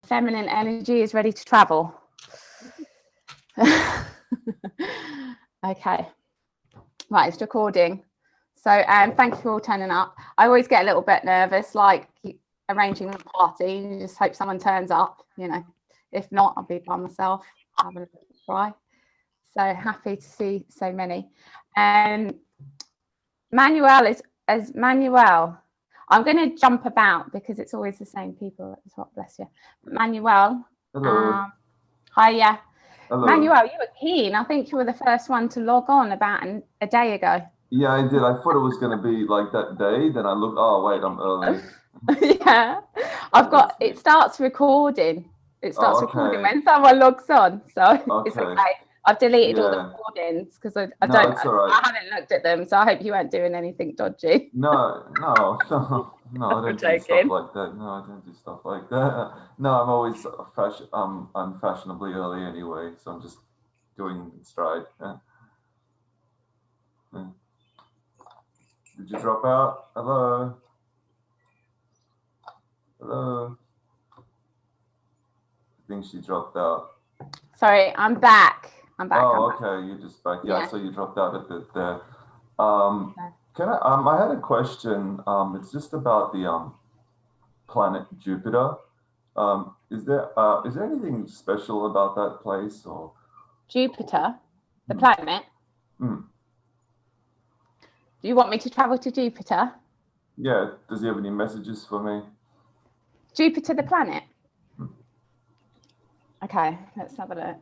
feminine energy is ready to travel. Okay, right, it's recording. So thank you for all turning up. I always get a little bit nervous, like arranging a party. You just hope someone turns up, you know. If not, I'll be by myself, have a little try. So happy to see so many. Manuel is as Manuel. I'm going to jump about because it's always the same people at the top. Bless you, Manuel. Hello. Hi, yeah. Hello. Manuel, you were keen. I think you were the first one to log on about a day ago. Yeah, I did. I thought it was going to be like that day. Then I looked. Oh wait, I'm early. Yeah, I've got. It starts recording. It starts recording when someone logs on, so it's okay. I've deleted all the recordings because I don't. It's all right. I haven't looked at them, so I hope you weren't doing anything dodgy. No, I don't do stuff like that. No, I don't do stuff like that. No, I'm always unfashionably early anyway, so I'm just doing stride. Did you drop out? Hello? Hello? I think she dropped out. Sorry, I'm back. Oh, okay, you're just back. Yeah, so you dropped out a bit there. Can I had a question. It's just about the planet Jupiter. Is there anything special about that place, or Jupiter, the planet? Do you want me to travel to Jupiter? Yeah. Does he have any messages for me? Jupiter, the planet? Okay, let's have a look.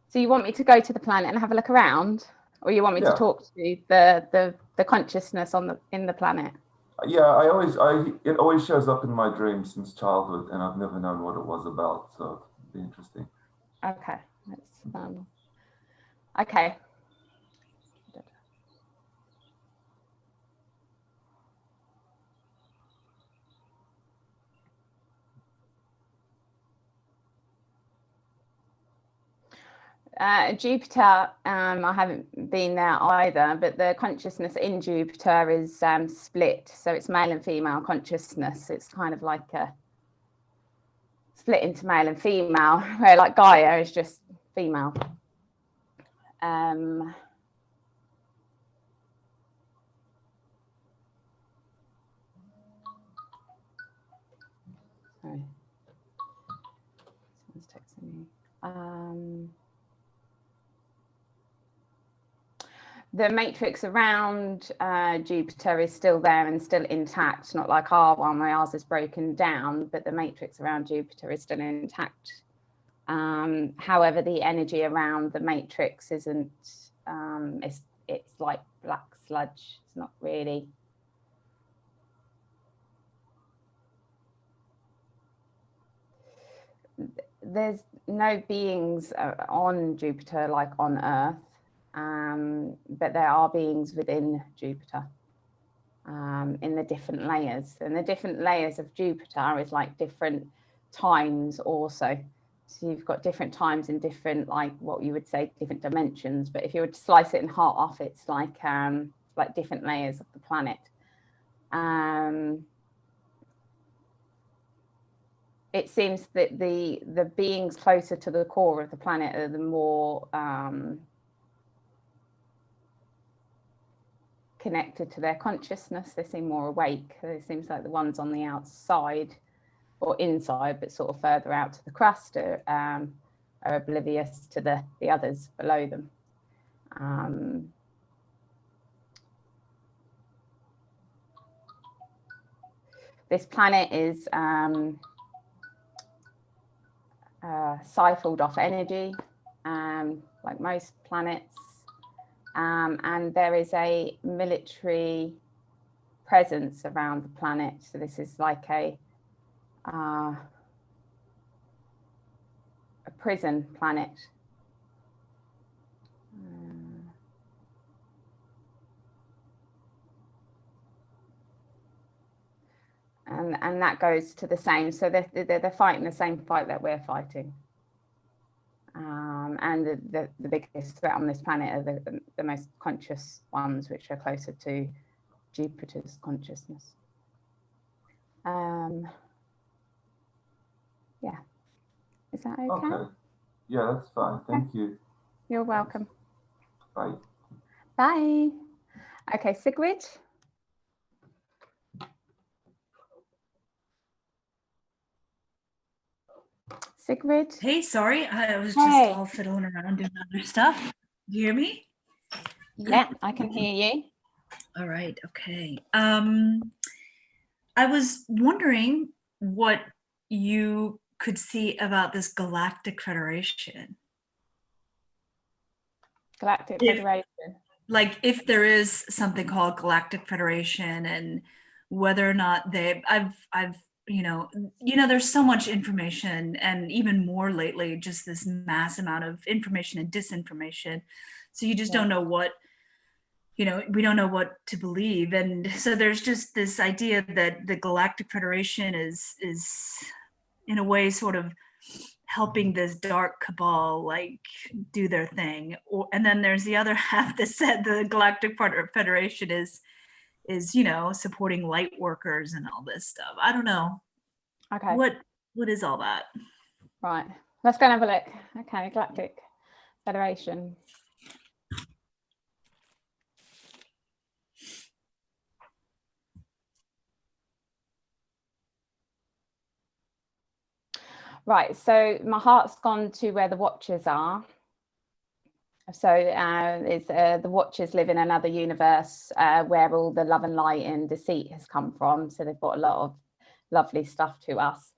So you want me to go to the planet and have a look around, or you want me to talk to the consciousness in the planet? Yeah, it always shows up in my dreams since childhood, and I've never known what it was about, so it'd be interesting. Okay, okay. Jupiter, I haven't been there either, but the consciousness in Jupiter is split. So it's male and female consciousness. It's kind of like a split into male and female, where like Gaia is just female. Sorry. Someone's texting me. The matrix around Jupiter is still there and still intact, not like our one where ours is broken down, but the matrix around Jupiter is still intact. However, the energy around the matrix isn't, it's like black sludge. It's not really. There's no beings on Jupiter like on Earth. But there are beings within Jupiter in the different layers, and the different layers of Jupiter is like different times also. So you've got different times in different, like what you would say, different dimensions. But if you were to slice it in half, it's like different layers of the planet. It seems that the beings closer to the core of the planet are the more connected to their consciousness. They seem more awake. It seems like the ones on the outside or inside, but sort of further out to the crust, are oblivious to the others below them. This planet is siphoned off energy, like most planets. And there is a military presence around the planet. So this is like a prison planet. And that goes to the same. So they're fighting the same fight that we're fighting. And the biggest threat on this planet are the most conscious ones, which are closer to Jupiter's consciousness. Yeah. Is that okay? Okay. Yeah, that's fine. Thank you. You're welcome. Bye. Bye. Okay, Sigrid. Sigrid. Hey, sorry, I was just all fiddling around doing other stuff. Do you hear me? Yeah, I can hear you. All right, okay. I was wondering what you could see about this Galactic Federation. Galactic Federation. Like if there is something called Galactic Federation and whether or not I've you know, there's so much information, and even more lately, just this mass amount of information and disinformation. So you just don't know what, we don't know what to believe. And so there's just this idea that the Galactic Federation is in a way sort of helping this dark cabal like do their thing. And then there's the other half that said the Galactic Federation is supporting light workers and all this stuff. I don't know. Okay. What is all that? Right. Let's go and have a look. Okay, Galactic Federation. Right, so my heart's gone to where the Watchers are. So the Watchers live in another universe where all the love and light and deceit has come from. So they've got a lot of lovely stuff to us.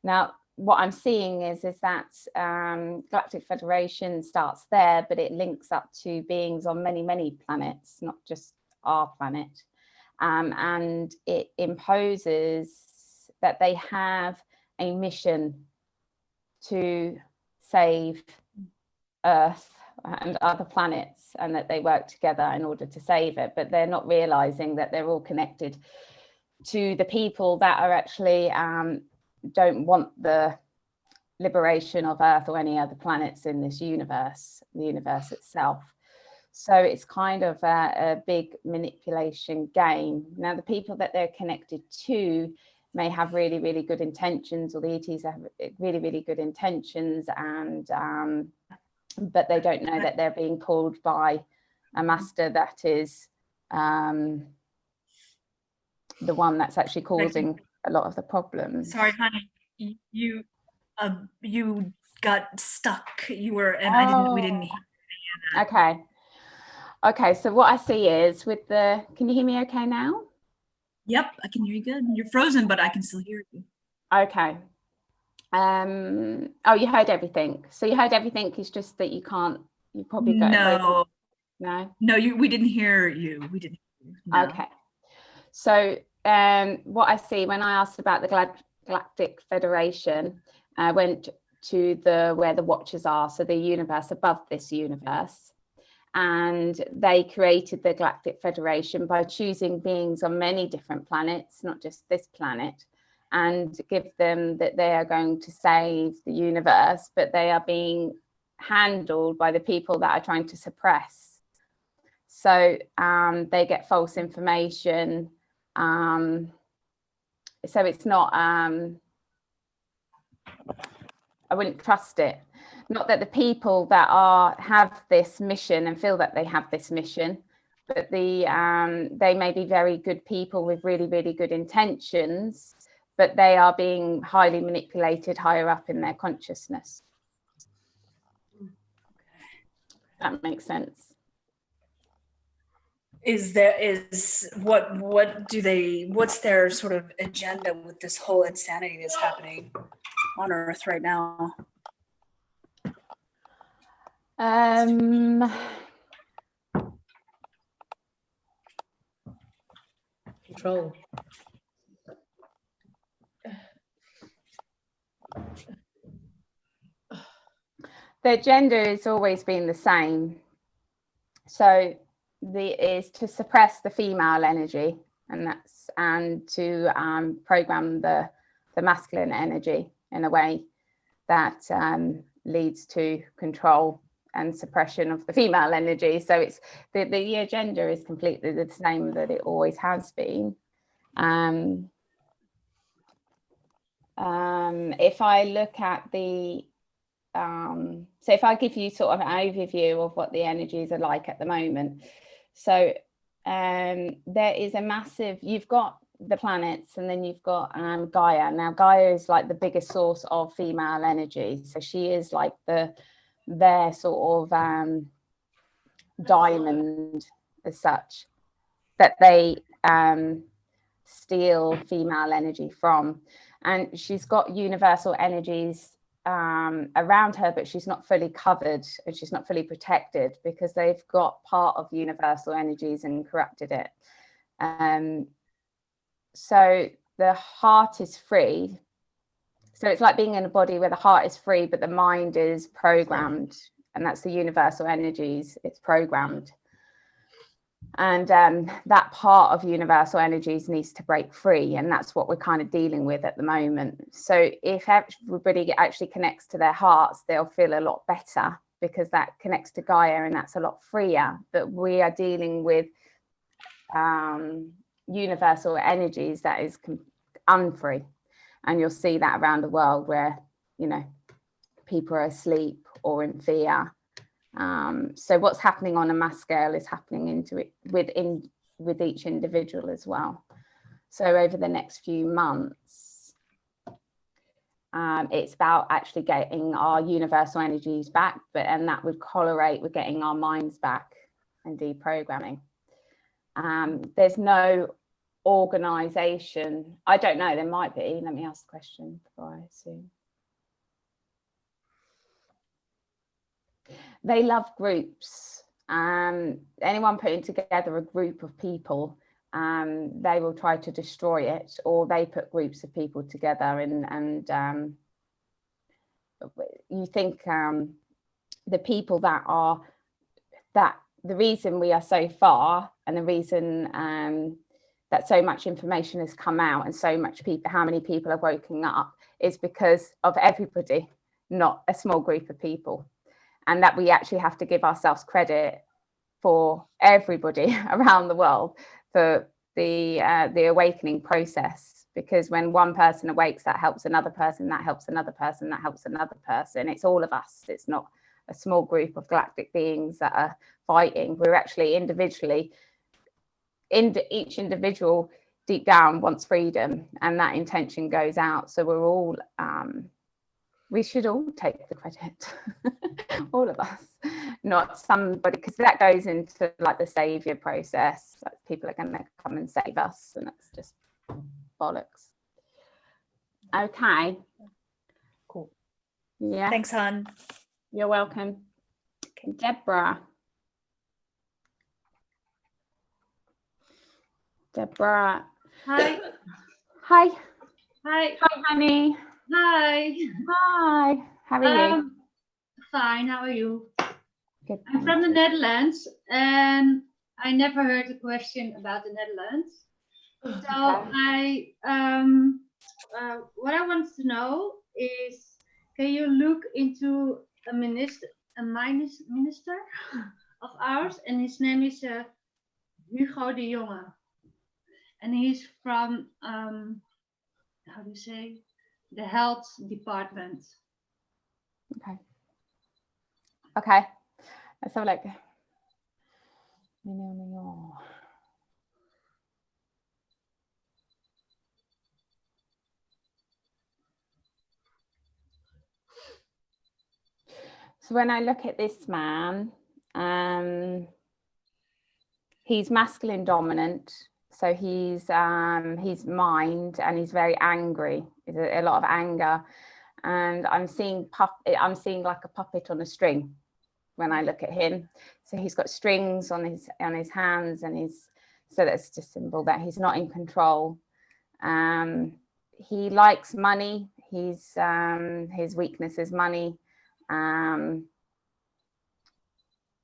Now, what I'm seeing is that Galactic Federation starts there, but it links up to beings on many, many planets, not just our planet. And it imposes that they have a mission to save Earth and other planets, and that they work together in order to save it, but they're not realizing that they're all connected to the people that are actually don't want the liberation of Earth or any other planets in this universe, the universe itself. So it's kind of a big manipulation game. Now, the people that they're connected to may have really, really good intentions, or the ETs have really, really good intentions, and but they don't know that they're being pulled by a master that is the one that's actually causing a lot of the problems. Sorry, honey, you got stuck. You were, and we didn't hear that. Okay, so what I see is with the, can you hear me okay now? Yep, I can hear you good. You're frozen, but I can still hear you. Okay. Oh, you heard everything. So you heard everything. It's just that you probably got no, we didn't hear you. We didn't hear you. No. Okay. So what I see when I asked about the Galactic Federation, I went to where the Watchers are, so the universe above this universe. And they created the Galactic Federation by choosing beings on many different planets, not just this planet, and give them that they are going to save the universe, but they are being handled by the people that are trying to suppress. So they get false information. So it's not, I wouldn't trust it. Not that the people that have this mission and feel that they have this mission, but they may be very good people with really, really good intentions, but they are being highly manipulated higher up in their consciousness. That makes sense. What's their sort of agenda with this whole insanity that's happening on Earth right now? Control. The agenda has always been the same. So is to suppress the female energy, and to program the masculine energy in a way that leads to control and suppression of the female energy. So it's the agenda is completely the same that it always has been. If I look at the, so if I give you sort of an overview of what the energies are like at the moment. So there is a massive, you've got the planets, and then you've got Gaia. Now Gaia is like the biggest source of female energy. So she is like their sort of diamond as such, that they steal female energy from. And she's got universal energies around her, but she's not fully covered and she's not fully protected, because they've got part of universal energies and corrupted it. So the heart is free. So it's like being in a body where the heart is free, but the mind is programmed, and that's the universal energies. It's programmed. And that part of universal energies needs to break free, and that's what we're kind of dealing with at the moment. So if everybody actually connects to their hearts, they'll feel a lot better, because that connects to Gaia, and that's a lot freer. But we are dealing with universal energies that is unfree, and you'll see that around the world where, you know, people are asleep or in fear. So what's happening on a mass scale is happening into it with each individual as well. So over the next few months, it's about actually getting our universal energies back, and that would correlate with getting our minds back and deprogramming. There's no organization. I don't know, there might be. Let me ask the question before I assume. They love groups. Anyone putting together a group of people, they will try to destroy it, or they put groups of people together, and you think the people that the reason we are so far, and the reason that so much information has come out, and so much people, how many people are waking up, is because of everybody, not a small group of people. And that we actually have to give ourselves credit for everybody around the world for the awakening process, because when one person awakes, that helps another person, that helps another person, that helps another person. It's all of us. It's not a small group of galactic beings that are fighting. We're actually individually, each individual deep down wants freedom, and that intention goes out. So we're all we should all take the credit, all of us, not somebody, because that goes into like the savior process. Like people are going to come and save us, and that's just bollocks. Okay. Cool. Yeah. Thanks, Han. You're welcome. Okay. Deborah. Deborah. Hi. Hi. Hi. Hi, honey. Hi. Hi. How are you? Fine. How are you? Good. I'm from the Netherlands, and I never heard a question about the Netherlands. So what I want to know is, can you look into a minister of ours, and his name is Hugo de Jonge, and he's from how do you say, the health department. Okay. Okay. Let's have a look. So when I look at this man, he's masculine dominant. So he's mind, and he's very angry. There's a lot of anger, and I'm seeing like a puppet on a string when I look at him. So he's got strings on his hands, and so that's just a symbol that he's not in control. He likes money. His weakness is money.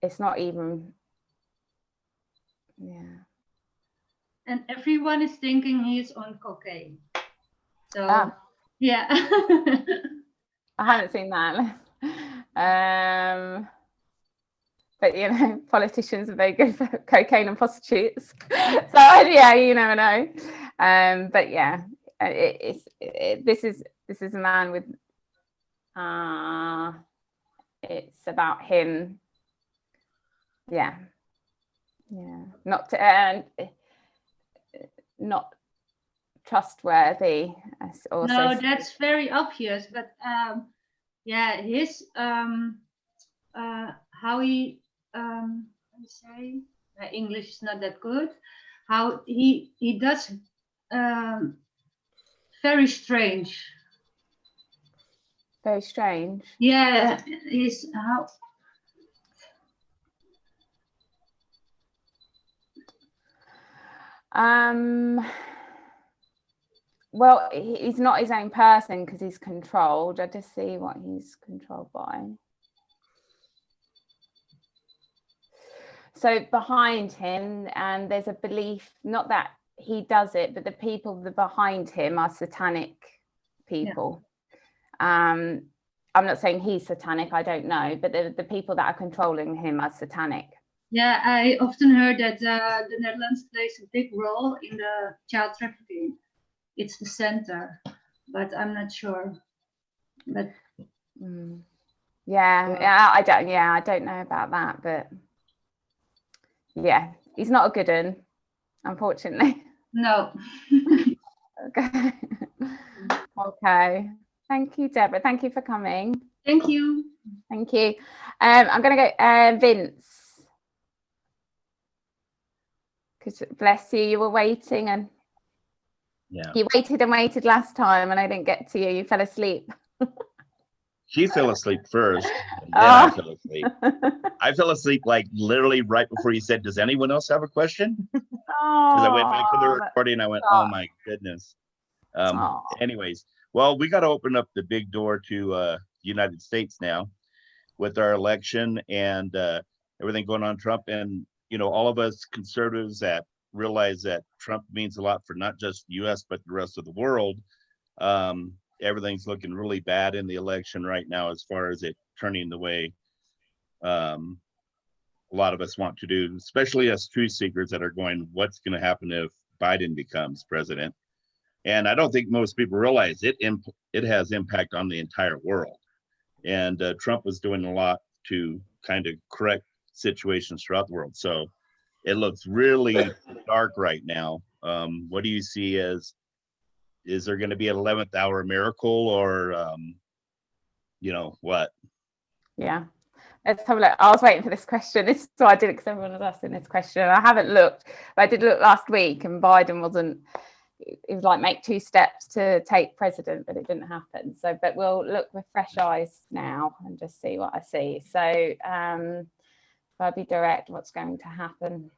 It's not even, yeah. And everyone is thinking he's on cocaine. So yeah. I haven't seen that. But you know, politicians are very good for cocaine and prostitutes. So yeah, you never know. But yeah, this is This is a man with, it's about him. Yeah. Yeah. Not trustworthy. No, that's very obvious. But yeah, his how he say, English is not that good. How he does very strange. Very strange. Yeah, he's how. Well, he's not his own person because he's controlled. I just see what he's controlled by. So behind him, and there's a belief, not that he does it, but the people behind him are satanic people. Yeah. I'm not saying he's satanic, I don't know, but the people that are controlling him are satanic. Yeah, I often heard that the Netherlands plays a big role in the child trafficking. It's the center, but I'm not sure. But I don't know about that, but yeah, he's not a good one, unfortunately. No. Okay. Okay. Thank you, Deborah. Thank you for coming. Thank you. Thank you. I'm going to go Vince. Because bless you, you were waiting and you waited and waited last time and I didn't get to you. You fell asleep. She fell asleep first, and then I fell asleep. I fell asleep like literally right before you said, "Does anyone else have a question?" Because I went back to the recording and I went, "Oh my goodness." Anyways, well, we got to open up the big door to the United States now with our election and everything going on Trump. And, you know, all of us conservatives that realize that Trump means a lot for not just the US, but the rest of the world. Everything's looking really bad in the election right now as far as it turning the way a lot of us want to do, especially us truth seekers that are going, what's going to happen if Biden becomes president? And I don't think most people realize it has impact on the entire world. And Trump was doing a lot to kind of correct situations throughout the world. So it looks really dark right now. What do you see as, is there going to be an 11th hour miracle or, you know, what? Yeah. Let's have a look. I was waiting for this question. So I did it because everyone was asking this question. I haven't looked, but I did look last week and Biden wasn't, it was like make 2 steps to take president, but it didn't happen. So, but we'll look with fresh eyes now and just see what I see. So if I be direct, what's going to happen?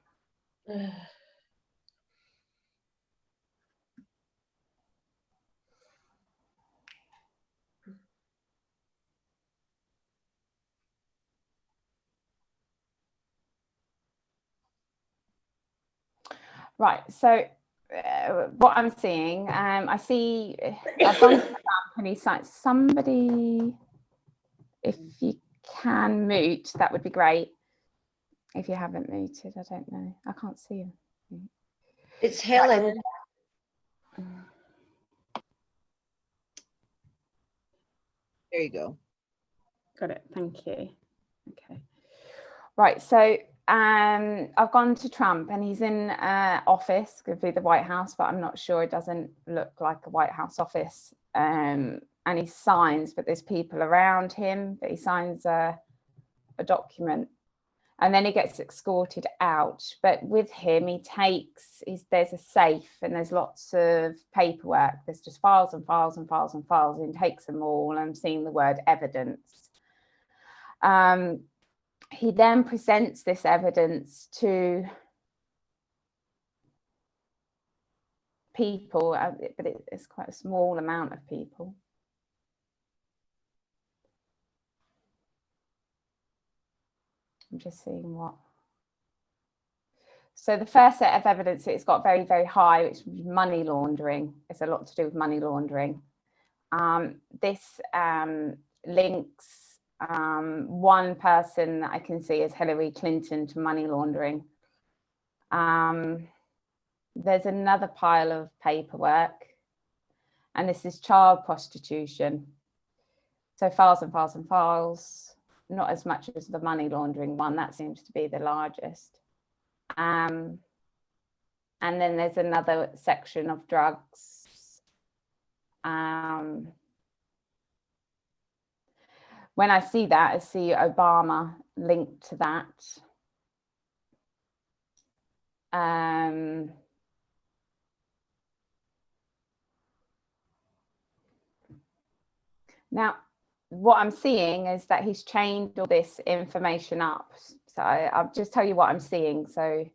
Right, so what I'm seeing, I see I've gone to the company site. Somebody, if you can mute, that would be great. If you haven't muted, I don't know. I can't see you. It's Helen. There you go. Got it. Thank you. Okay. Right, so I've gone to Trump and he's in office, could be the White House, but I'm not sure. It doesn't look like a White House office. And he signs, but there's people around him, but he signs a document and then he gets escorted out. But with him, there's a safe and there's lots of paperwork. There's just files and files and files and files, and he takes them all. And I'm seeing the word evidence. He then presents this evidence to people, but it's quite a small amount of people. I'm just seeing what. So the first set of evidence, it's got very, very high, which is money laundering. It's a lot to do with money laundering. This links one person that I can see is Hillary Clinton to money laundering. There's another pile of paperwork, And this is child prostitution. So files and files and files, not as much as the money laundering one. That seems to be the largest. And then there's another section of drugs. When I see that, I see Obama linked to that. Now, what I'm seeing is that he's chained all this information up. So I'll just tell you what I'm seeing. So,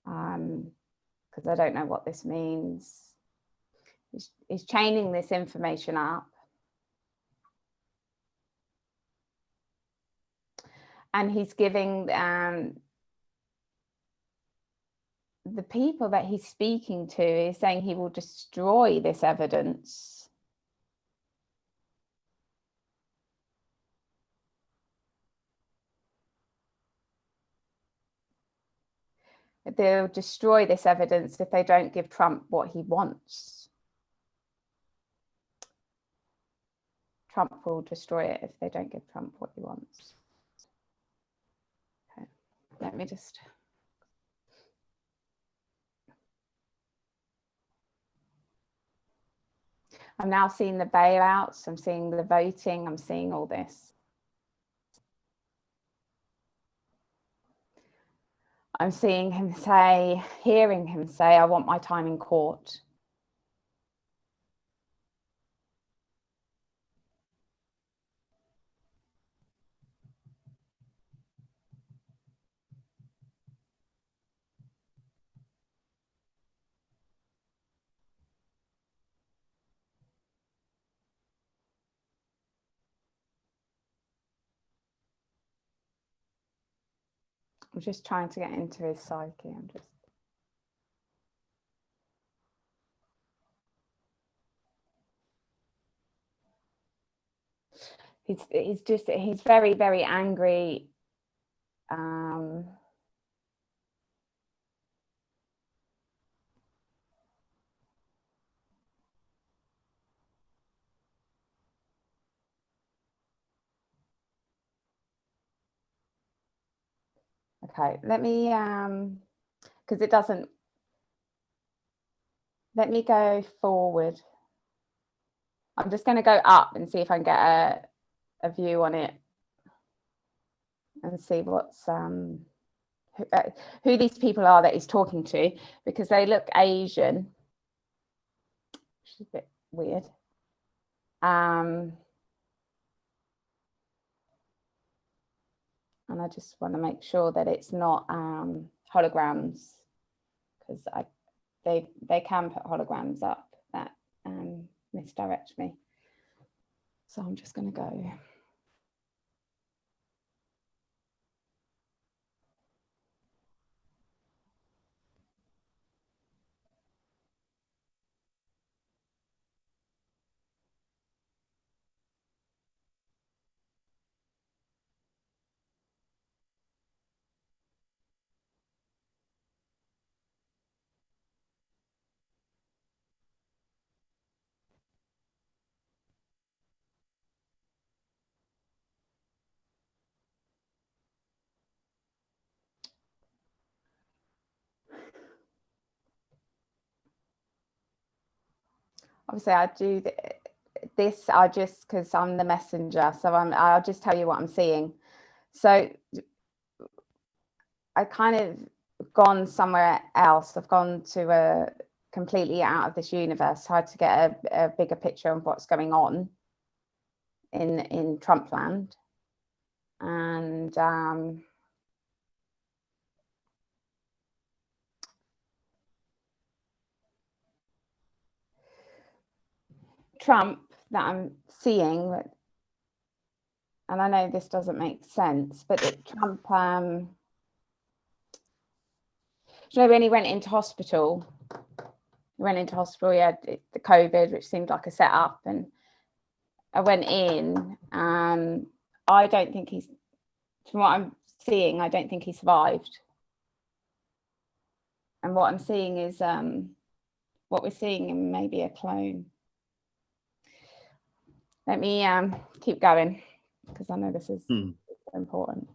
because I don't know what this means. He's chaining this information up. And he's giving the people that he's speaking to, is saying he will destroy this evidence. They'll destroy this evidence if they don't give Trump what he wants. Trump will destroy it if they don't give Trump what he wants. Okay, let me just... I'm now seeing the bailouts, I'm seeing the voting, I'm seeing all this. I'm seeing him say, hearing him say, I want my time in court. I'm just trying to get into his psyche. He's very, very angry. Okay, let me, because it doesn't, let me go forward. I'm just going to go up and see if I can get a view on it and see what's, who these people are that he's talking to, because they look Asian, which is a bit weird. And I just want to make sure that it's not holograms, because they can put holograms up that misdirect me. So I'm just going to go. Obviously, I do this. I just, because I'm the messenger, so I'll just tell you what I'm seeing. So I kind of gone somewhere else. I've gone to a completely out of this universe, tried to get a bigger picture of what's going on in Trump land. And Trump that I'm seeing, and I know this doesn't make sense, but Trump, you know, when he went into hospital, he had the COVID, which seemed like a setup, and I went in, and I don't think he's, from what I'm seeing, I don't think he survived. And what I'm seeing is what we're seeing in maybe a clone. Let me keep going because I know this is important.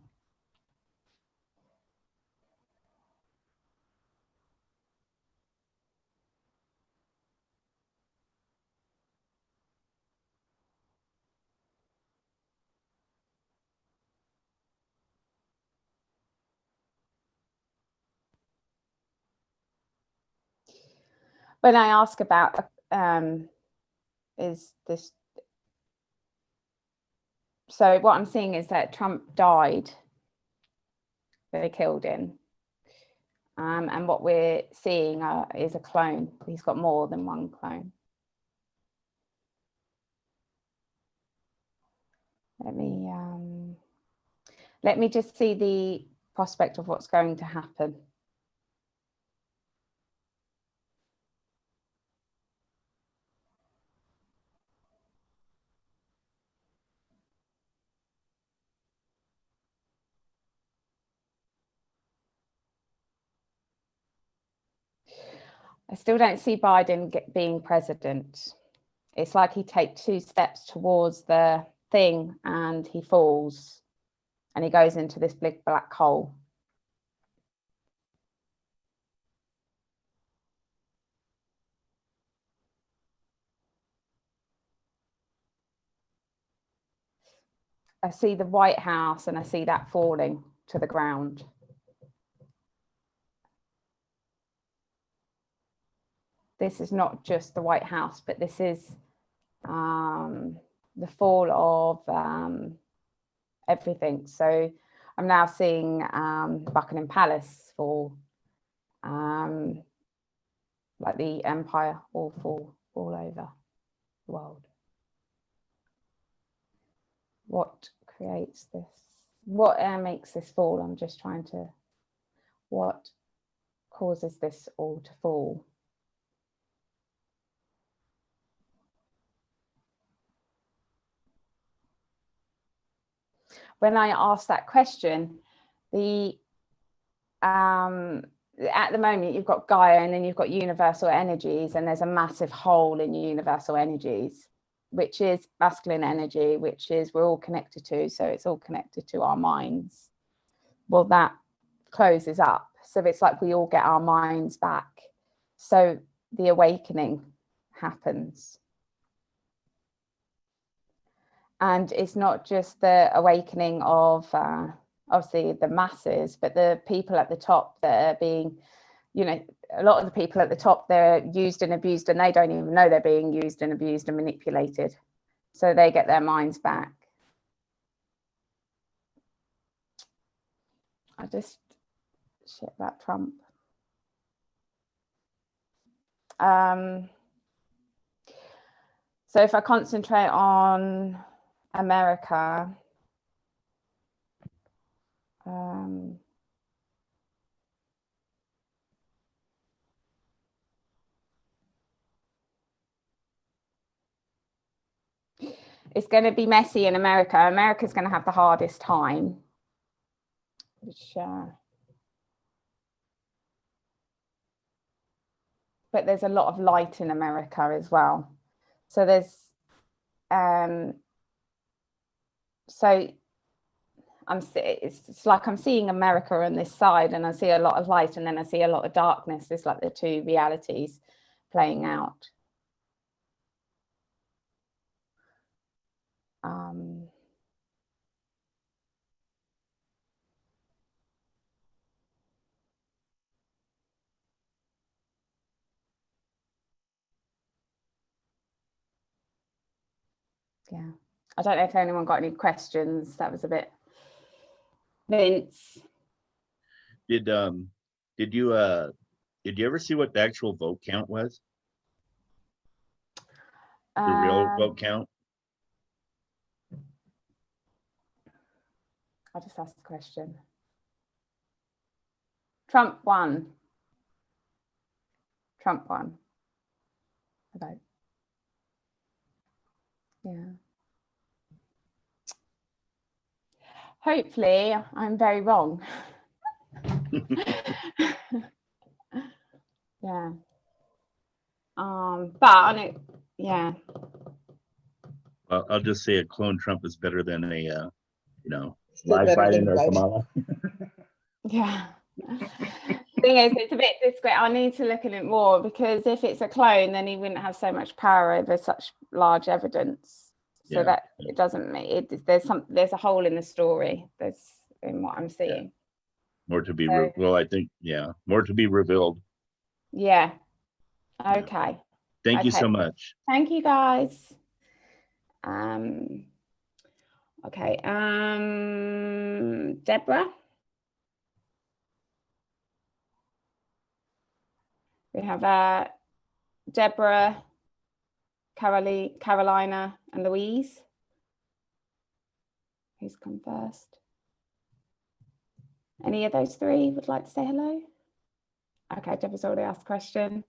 When I ask about is this, so what I'm seeing is that Trump died, they killed him, and what we're seeing is a clone. He's got more than one clone. Let me just see the prospect of what's going to happen. I still don't see Biden being president. It's like he takes 2 steps towards the thing and he falls and he goes into this big black hole. I see the White House and I see that falling to the ground. This is not just the White House, but this is the fall of everything. So I'm now seeing Buckingham Palace fall, like the empire all fall all over the world. What creates this? What makes this fall? I'm just trying to, what causes this all to fall? When I ask that question, the at the moment you've got Gaia and then you've got universal energies, and there's a massive hole in universal energies, which is masculine energy, which is we're all connected to, so it's all connected to our minds. Well, that closes up, so it's like we all get our minds back, so the awakening happens. And it's not just the awakening of obviously the masses, but the people at the top that are being, you know, a lot of the people at the top, they're used and abused and they don't even know they're being used and abused and manipulated. So they get their minds back. I just, shit about Trump. So if I concentrate on America, it's going to be messy in America. America's going to have the hardest time, which, but there's a lot of light in America as well. So there's, so it's like I'm seeing America on this side and I see a lot of light and then I see a lot of darkness. It's like the two realities playing out. Yeah, I don't know if anyone got any questions. That was a bit. Vince, did you ever see what the actual vote count was? The real vote count? I'll just ask the question. Trump won. Trump won. Okay. Yeah. Hopefully, I'm very wrong. Yeah. But on it, yeah. Well, I'll just say a clone Trump is better than a, you know, Still live better than Biden or Biden. Kamala. Yeah. Thing is, it's a bit discreet. I need to look at it more, because if it's a clone, then he wouldn't have so much power over such large evidence. So Yeah. that it doesn't make it. There's a hole in the story. There's in what I'm seeing. More to be, So, well, I think, yeah, more to be revealed. yeah. Okay. Thank you Okay. so much. Thank you, guys. Okay. Deborah. We have Deborah, Carolina, and Louise. Who's come first? Any of those three would like to say hello? Okay, Deborah's already asked a question.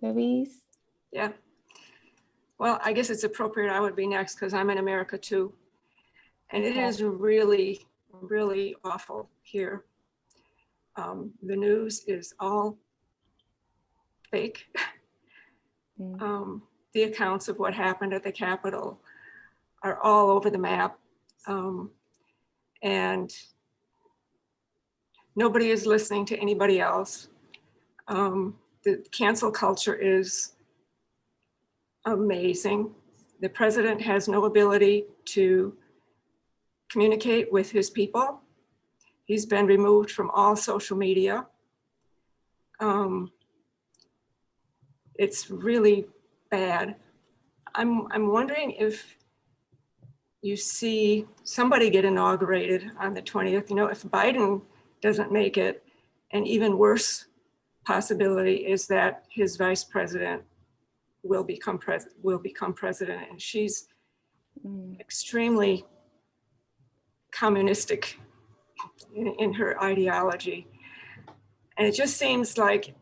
Louise? Yeah. Well, I guess it's appropriate I would be next because I'm in America too. And it is really, really awful here. The news is all fake. The accounts of what happened at the Capitol are all over the map. And nobody is listening to anybody else. The cancel culture is amazing. The president has no ability to communicate with his people. He's been removed from all social media. It's really bad. I'm wondering if you see somebody get inaugurated on the 20th. You know, if Biden doesn't make it, an even worse possibility is that his vice president will become president, and she's extremely communistic in her ideology. And it just seems like,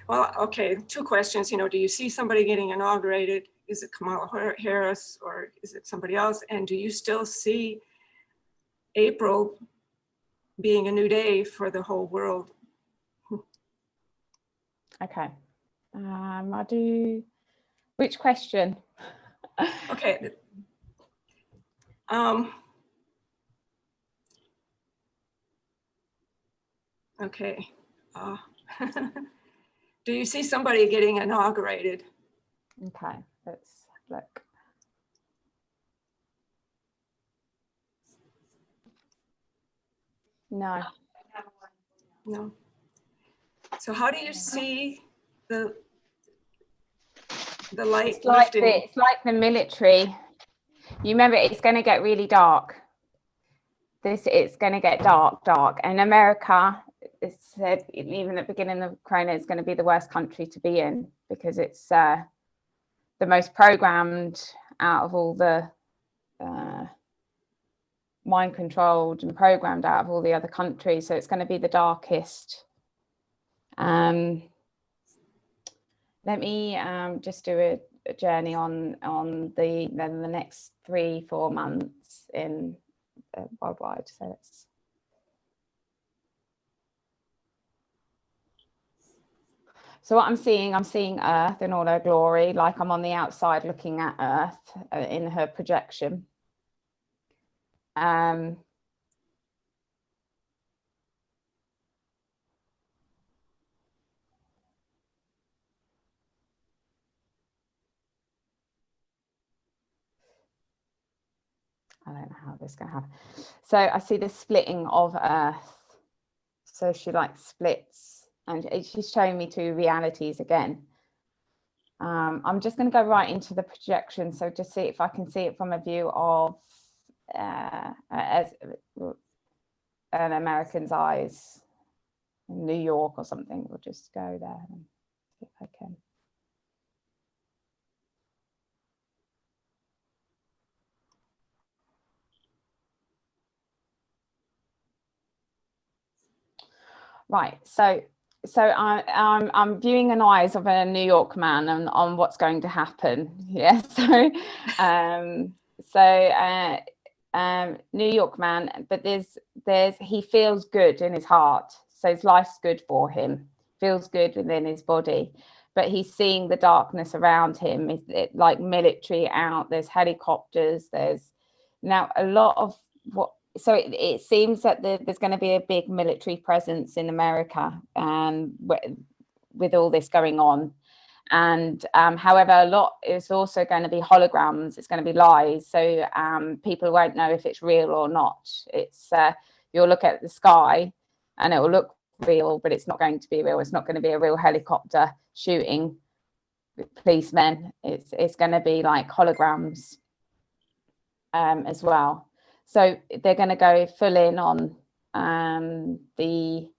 well, okay, two questions. You know, do you see somebody getting inaugurated? Is it Kamala Harris or is it somebody else? And do you still see April being a new day for the whole world? Okay. I'll do, which question? Okay. Okay. Do you see somebody getting inaugurated? Okay, let's look. No. No. So how do you see the light lifting? It's like the military. You remember, it's going to get really dark. It's going to get dark. And America, it said even at the beginning of Corona, it's going to be the worst country to be in, because it's the most programmed out of all the mind controlled and programmed out of all the other countries. So it's going to be the darkest. Let me just do a journey on the next 3-4 months in worldwide. So what I'm seeing Earth in all her glory, like I'm on the outside looking at Earth in her projection. I don't know how this is going to happen. So I see the splitting of Earth. So she like splits, and she's showing me two realities again. I'm just going to go right into the projection. So just see if I can see it from a view of as an American's eyes, in New York or something. We'll just go there and see if I can. Right, so I'm viewing an eyes of a New York man on what's going to happen. Yeah, New York man, but he feels good in his heart, so his life's good for him, feels good within his body, but he's seeing the darkness around him. It like military out, there's helicopters, there's now a lot of what, so it seems that there's going to be a big military presence in America with all this going on. And however, a lot is also going to be holograms. It's going to be lies, so people won't know if it's real or not. It's you'll look at the sky and it will look real, but it's not going to be real. It's not going to be a real helicopter shooting policemen. It's going to be like holograms as well. So they're going to go full in on the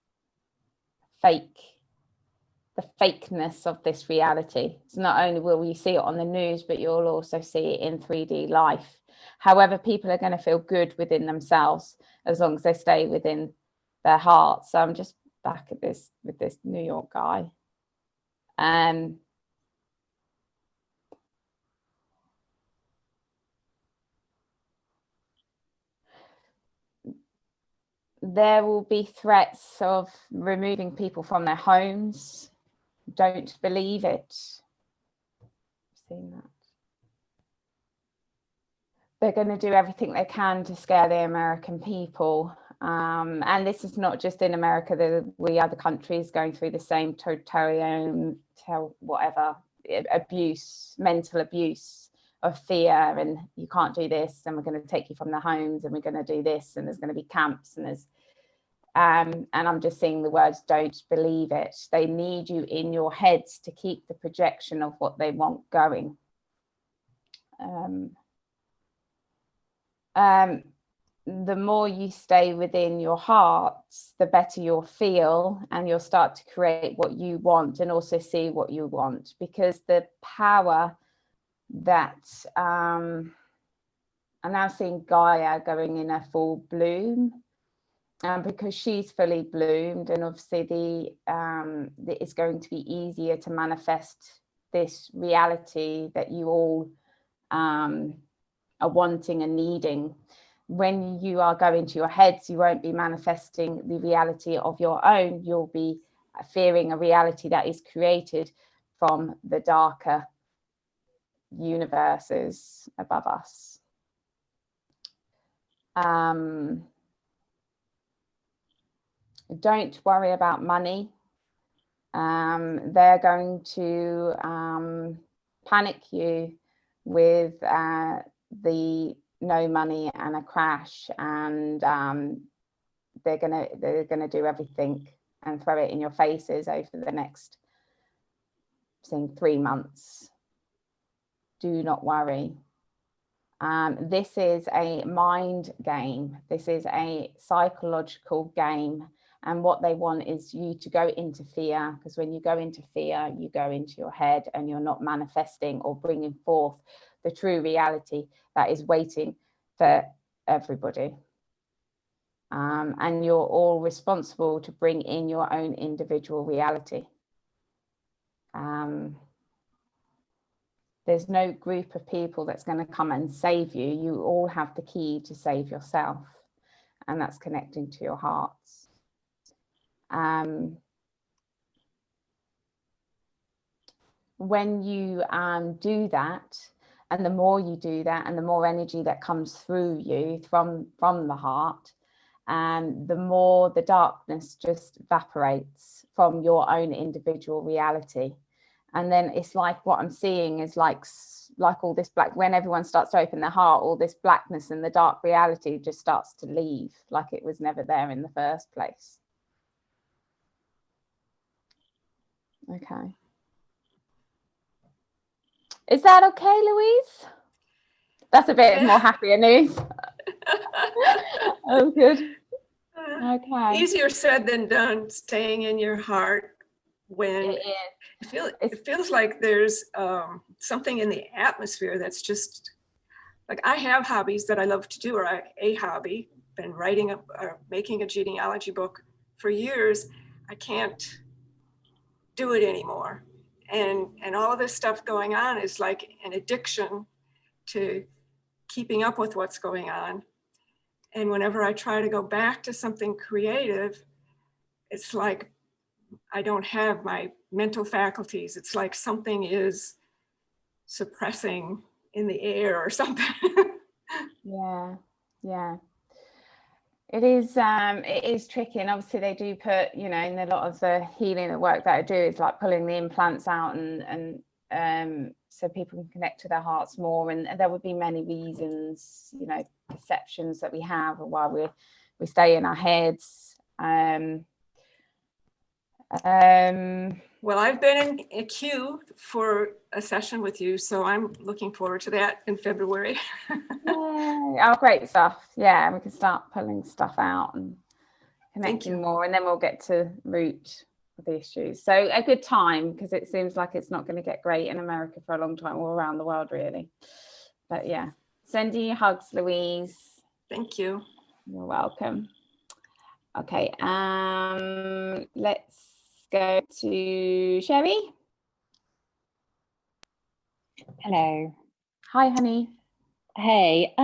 fakeness of this reality. So not only will you see it on the news, but you'll also see it in 3D life. However, people are going to feel good within themselves as long as they stay within their hearts. So I'm just back at this with this New York guy. There will be threats of removing people from their homes. Don't believe it. I've seen that. They're going to do everything they can to scare the American people. And this is not just in America. We other countries going through the same totalitarian, whatever, abuse, mental abuse of fear, and you can't do this, and we're going to take you from the homes, and we're going to do this, and there's going to be camps, and there's and I'm just seeing the words, don't believe it. They need you in your heads to keep the projection of what they want going. The more you stay within your hearts, the better you'll feel, and you'll start to create what you want and also see what you want, because the power that I'm now seeing Gaia going in a full bloom, because she's fully bloomed, and obviously it's going to be easier to manifest this reality that you all are wanting and needing. When you are going to your heads, you won't be manifesting the reality of your own. You'll be fearing a reality that is created from the darker universes above us. Don't worry about money. They're going to panic you with the no money and a crash, and they're gonna do everything and throw it in your faces over the next, saying, 3 months. Do not worry. This is a mind game. This is a psychological game. And what they want is you to go into fear, because when you go into fear, you go into your head and you're not manifesting or bringing forth the true reality that is waiting for everybody. And you're all responsible to bring in your own individual reality. There's no group of people that's going to come and save you. You all have the key to save yourself, and that's connecting to your hearts. When you do that, and the more you do that, and the more energy that comes through you from the heart, the more the darkness just evaporates from your own individual reality. And then it's like, what I'm seeing is like all this black, when everyone starts to open their heart, all this blackness and the dark reality just starts to leave, like it was never there in the first place. Okay. Is that okay, Louise? That's a bit more happier news. Oh, good. Okay. Easier said than done, staying in your heart when it feels like there's something in the atmosphere that's just, like, I have hobbies that I love to do, or a hobby, been writing or making a genealogy book for years. I can't do it anymore. And all of this stuff going on is like an addiction to keeping up with what's going on. And whenever I try to go back to something creative, it's like I don't have my mental faculties. It's like something is suppressing in the air or something. Yeah, yeah. It is tricky, and obviously they do put, you know, in a lot of the healing work that I do is like pulling the implants out and so people can connect to their hearts more, and there would be many reasons, you know, perceptions that we have and why we stay in our heads. Well, I've been in a queue for a session with you, so I'm looking forward to that in February. Oh, great stuff. Yeah, we can start pulling stuff out and connecting more, and then we'll get to root of the issues. So a good time, because it seems like it's not going to get great in America for a long time, or around the world really. But yeah, sending you hugs, Louise. Thank you. You're welcome. Okay, let's go to Sherry. Hello. Hi, honey. Hey,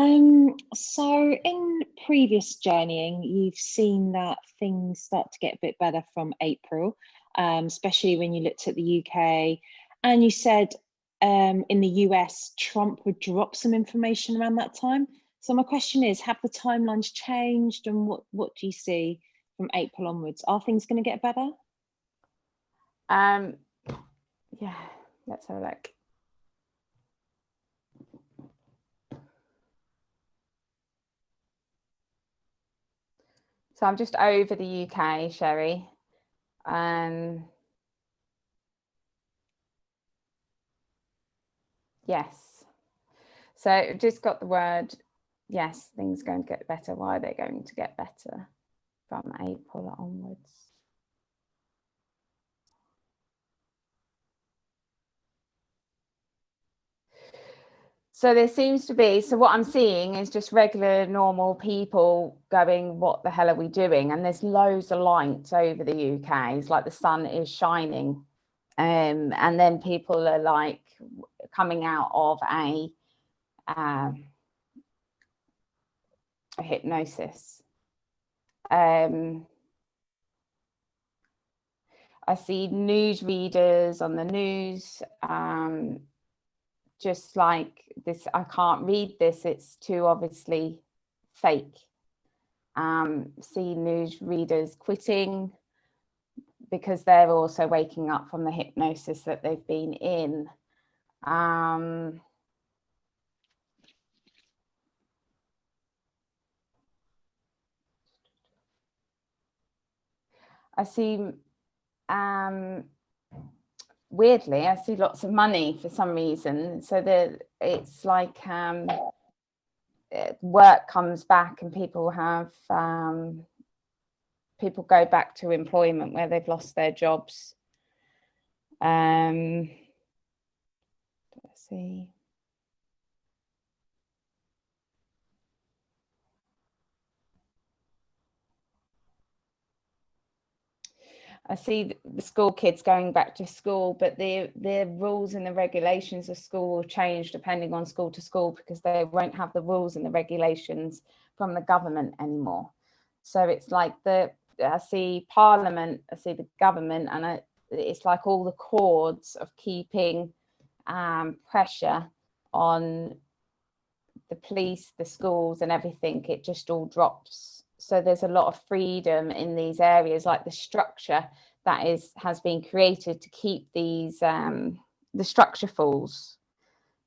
so in previous journeying, you've seen that things start to get a bit better from April, especially when you looked at the UK, and you said in the US, Trump would drop some information around that time. So my question is, have the timelines changed, and what do you see from April onwards? Are things going to get better? Yeah, let's have a look. So I'm just over the UK, Sherry. Yes. So just got the word, yes, things are going to get better. Why are they going to get better from April onwards? So there seems to be, so what I'm seeing is just regular normal people going, what the hell are we doing? And there's loads of light over the UK. It's like the sun is shining. And then people are like coming out of a hypnosis. I see news readers on the news, just like this, I can't read this, it's too obviously fake. See news readers quitting because they're also waking up from the hypnosis that they've been in. I see, weirdly, I see lots of money for some reason. So that it's like work comes back and people have, people go back to employment where they've lost their jobs. Let's see. I see the school kids going back to school, but the rules and the regulations of school will change depending on school to school, because they won't have the rules and the regulations from the government anymore. So it's like I see Parliament, I see the government, and it's like all the cords of keeping pressure on the police, the schools and everything, it just all drops. So there's a lot of freedom in these areas, like the structure that has been created to keep these, the structure falls.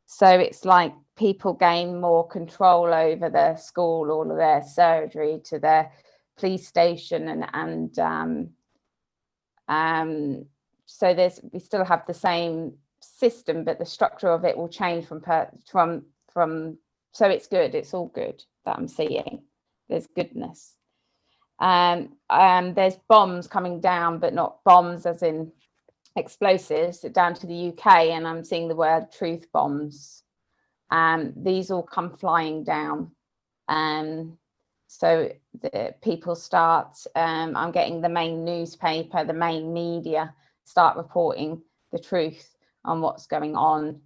So it's like people gain more control over their school, all of their surgery, to their police station, so we still have the same system, but the structure of it will change from. So it's good. It's all good that I'm seeing. There's goodness. There's bombs coming down, but not bombs as in explosives, down to the UK, and I'm seeing the word truth bombs. These all come flying down. So the people start, I'm getting the main newspaper, the main media start reporting the truth on what's going on.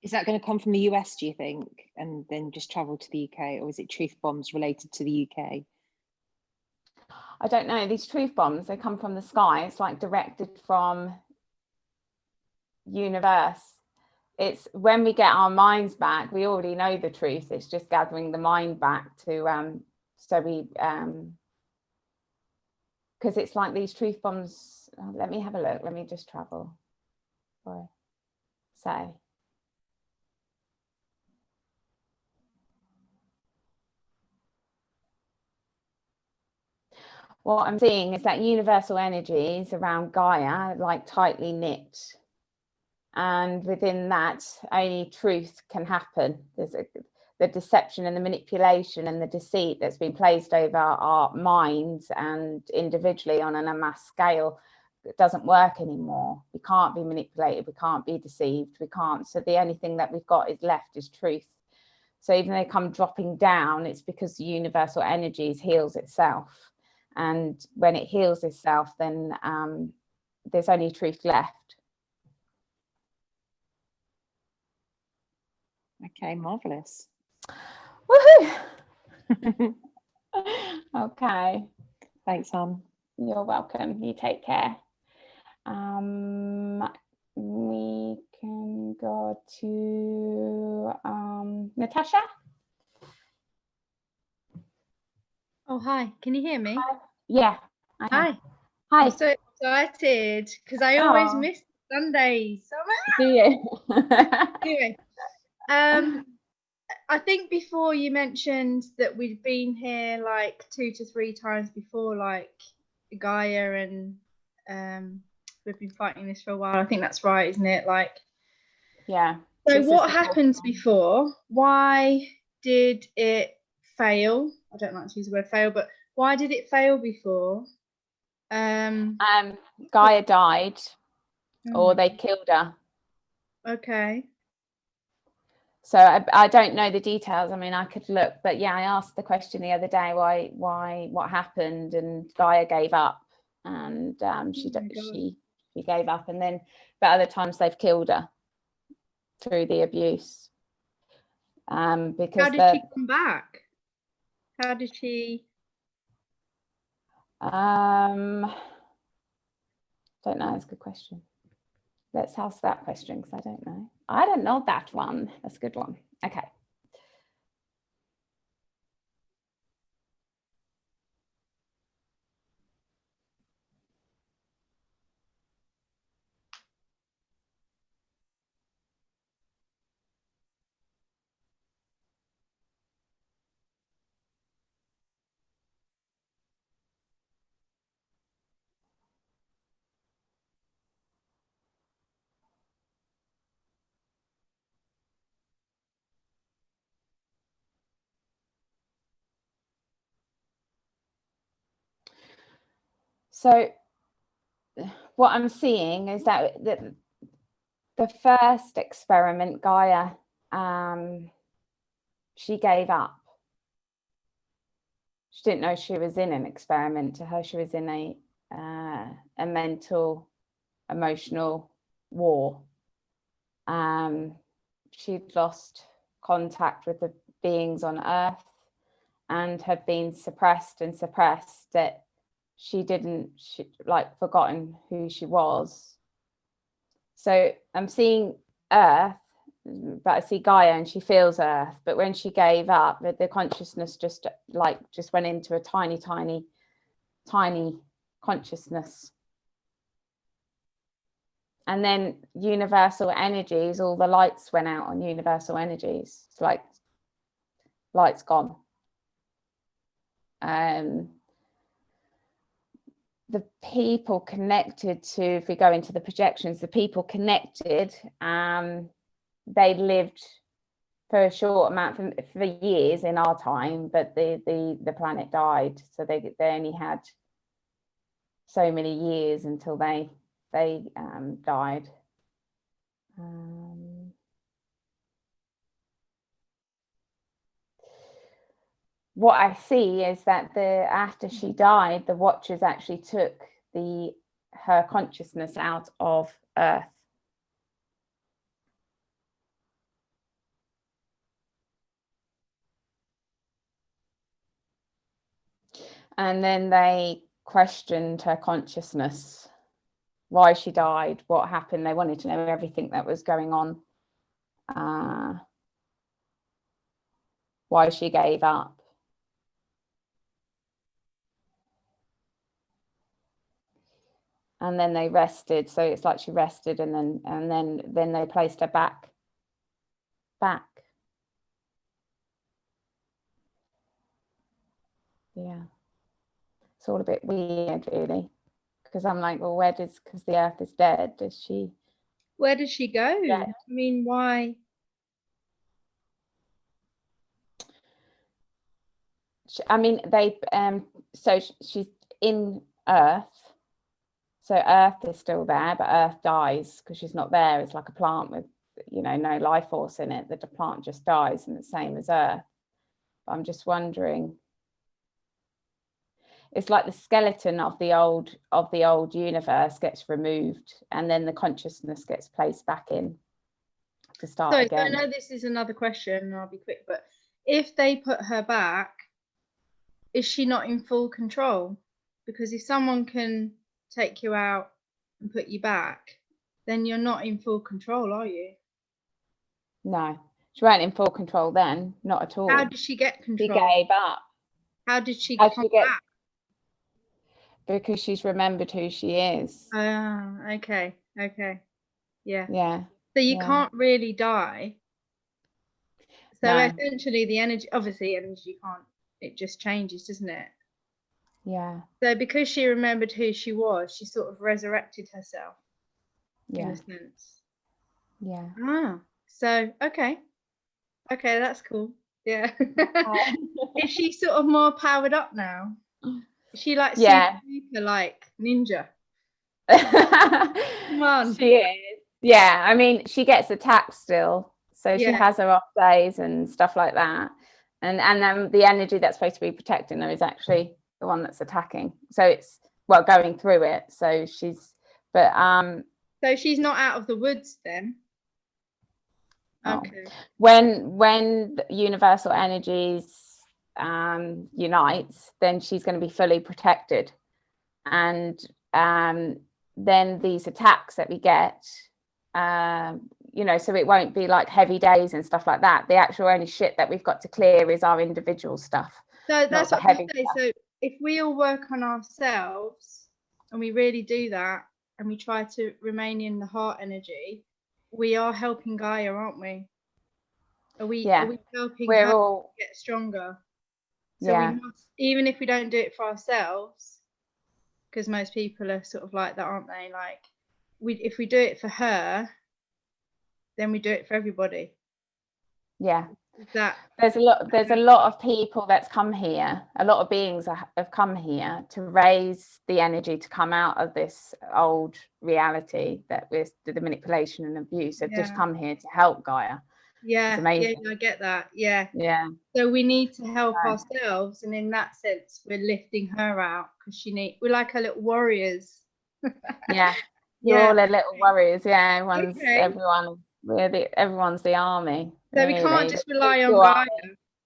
Is that going to come from the US, do you think, and then just travel to the UK, or is it truth bombs related to the UK? I don't know, these truth bombs, they come from the sky. It's like directed from universe. It's when we get our minds back, we already know the truth. It's just gathering the mind back to so we because it's like these truth bombs. Oh, let me have a look. Let me just travel. Or say. What I'm seeing is that universal energies around Gaia are like tightly knit. And within that, only truth can happen. There's the deception and the manipulation and the deceit that's been placed over our minds and individually on a mass scale, it doesn't work anymore. We can't be manipulated, we can't be deceived, we can't. So the only thing that we've got is left is truth. So even though they come dropping down, it's because the universal energies heals itself. And when it heals itself, then there's only truth left. Okay, marvelous. Woohoo! Okay. Thanks, Hon. You're welcome. You take care. We can go to Natasha. Oh, hi. Can you hear me? Yeah. Hi. Hi. I'm so excited because I always miss Sundays. Do you? Anyway, I think before you mentioned that we'd been here like 2 to 3 times before, like Gaia, and we've been fighting this for a while. I think that's right, isn't it? Like, yeah. So what happened before? Why did it fail? I don't like to use the word fail, but why did it fail before? Gaia died, or they killed her. Okay. So I don't know the details. I mean, I could look, but yeah, I asked the question the other day, why, what happened, and Gaia gave up, and she gave up, and then, but other times they've killed her through the abuse. Because how did she come back? How did she? Don't know. It's a good question. Let's ask that question because I don't know. I don't know that one. That's a good one. Okay. So what I'm seeing is that the first experiment, Gaia, she gave up. She didn't know she was in an experiment. To her, she was in a mental, emotional war. She'd lost contact with the beings on Earth and had been suppressed that she like forgotten who she was. So I'm seeing Earth, but I see Gaia and she feels Earth, but when she gave up, the consciousness just went into a tiny consciousness. And then universal energies, all the lights went out on universal energies. It's like lights gone. The people connected to, if we go into the projections, the people connected, they lived for a short amount, for years in our time, but the planet died, so they only had so many years until they died. What I see is that after she died, the Watchers actually took her consciousness out of Earth. And then they questioned her consciousness, why she died, what happened. They wanted to know everything that was going on, why she gave up. And then they rested, so it's like she rested, and then they placed her back. Yeah, it's all a bit weird, really, because I'm like, well, because the Earth is dead, where does she go? Yeah. I mean, why? I mean, so she's in Earth. So Earth is still there, but Earth dies because she's not there. It's like a plant with, no life force in it. The plant just dies, and the same as Earth. But I'm just wondering. It's like the skeleton of the old universe gets removed, and then the consciousness gets placed back in to start again. So I know this is another question, and I'll be quick. But if they put her back, is she not in full control? Because if someone can take you out and put you back, then you're not in full control, are you? No, she weren't in full control then, not at all. How did she get control? She gave up. How did she come back? Because she's remembered who she is. Okay. Yeah. Yeah. So you can't really die. So essentially the energy, obviously energy can't, it just changes, doesn't it? Yeah. So because she remembered who she was, she sort of resurrected herself in a sense. Yeah. So okay, that's cool. Yeah. Is she sort of more powered up now? Is she like super like ninja? Come on. She is. Yeah, I mean, she gets attacked still, so she has her off days and stuff like that, and then the energy that's supposed to be protecting her is actually the one that's attacking. So it's going through it. So she's so she's not out of the woods then. Okay. When the universal energies unites, then she's going to be fully protected, and then these attacks that we get, so it won't be like heavy days and stuff like that. The actual only shit that we've got to clear is our individual stuff. So that's what I say. So if we all work on ourselves and we really do that, and we try to remain in the heart energy, we are helping Gaia, aren't we? Are we helping her get stronger? So we must, even if we don't do it for ourselves, because most people are sort of like that, aren't they? Like, if we do it for her, then we do it for everybody. Yeah. There's a lot of people that's come here. A lot of beings have come here to raise the energy to come out of this old reality that with the manipulation and abuse. They've just come here to help Gaia. Yeah, I get that. Yeah. So we need to help ourselves, and in that sense, we're lifting her out because we're like her little warriors. We're all their little warriors. Yeah, everyone's the army. So we can't just rely on Gaia.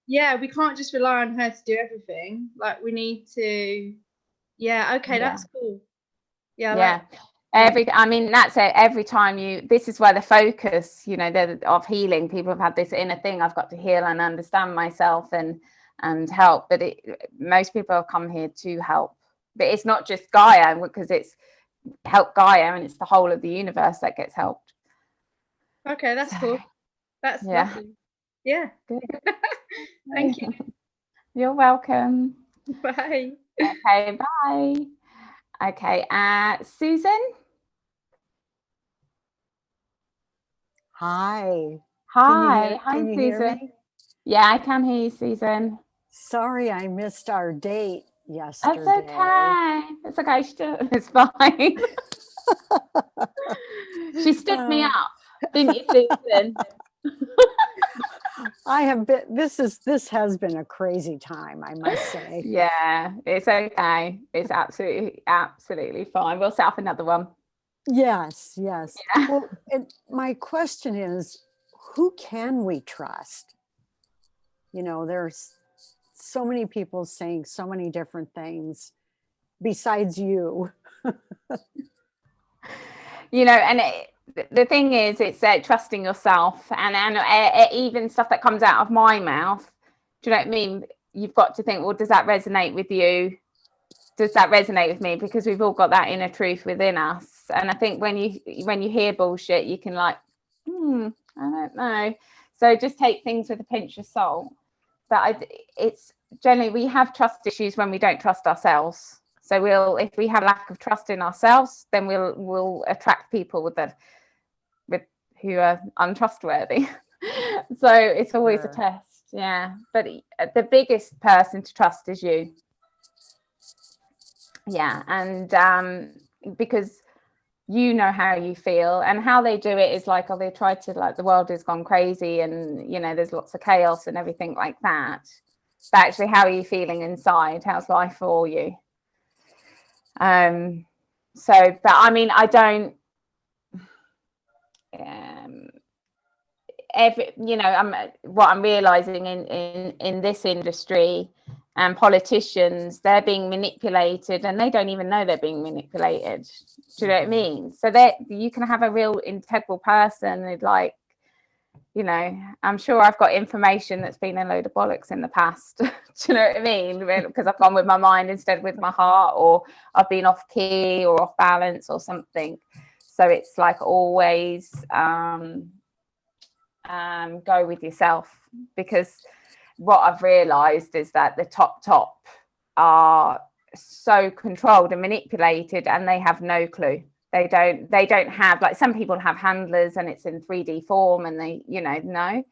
Yeah, we can't just rely on her to do everything. Like we need to. That's cool. I mean, that's it. Every time this is where the focus, of healing, people have had this inner thing. I've got to heal and understand myself and help. But most people have come here to help. But it's not just Gaia, because it's help Gaia, and it's the whole of the universe that gets helped. Okay, that's cool. That's lovely. Yeah. Good. Thank you. You're welcome. Bye. Okay, bye. Okay, Susan. Hi. Hi. Can you hear me? Yeah, I can hear you, Susan. Sorry, I missed our date yesterday. That's okay. It's okay. It's fine. She stood me up, didn't you, Susan? I have been. This has been a crazy time, I must say. Yeah, it's okay. It's absolutely fine. We'll set up another one. Yes. Yeah. Well, my question is, who can we trust? There's so many people saying so many different things, besides you? You know, and the thing is, it's trusting yourself, and even stuff that comes out of my mouth. Do you know what I mean? You've got to think, well, does that resonate with you? Does that resonate with me? Because we've all got that inner truth within us. And I think when you hear bullshit, you can like, I don't know. So just take things with a pinch of salt. But it's generally, we have trust issues when we don't trust ourselves. So if we have lack of trust in ourselves, then we'll attract people who are untrustworthy. So it's always a test, yeah. But the biggest person to trust is you, yeah. And because you know how you feel, and how they do it is like, they try to, like, the world has gone crazy, and you know, there's lots of chaos and everything like that. But actually, how are you feeling inside? How's life for you? So, but I mean, I don't, what I'm realizing in this industry, and politicians, they're being manipulated, and they don't even know they're being manipulated. Do you know what I mean? So that you can have a real integral person who'd, like, you know, I'm sure I've got information that's been a load of bollocks in the past. Do you know what I mean? Because I've gone with my mind instead of with my heart, or I've been off key or off balance or something. So it's like, always go with yourself, because what I've realized is that the top are so controlled and manipulated, and they have no clue. They don't have, like, some people have handlers and it's in 3D form, and they, you know,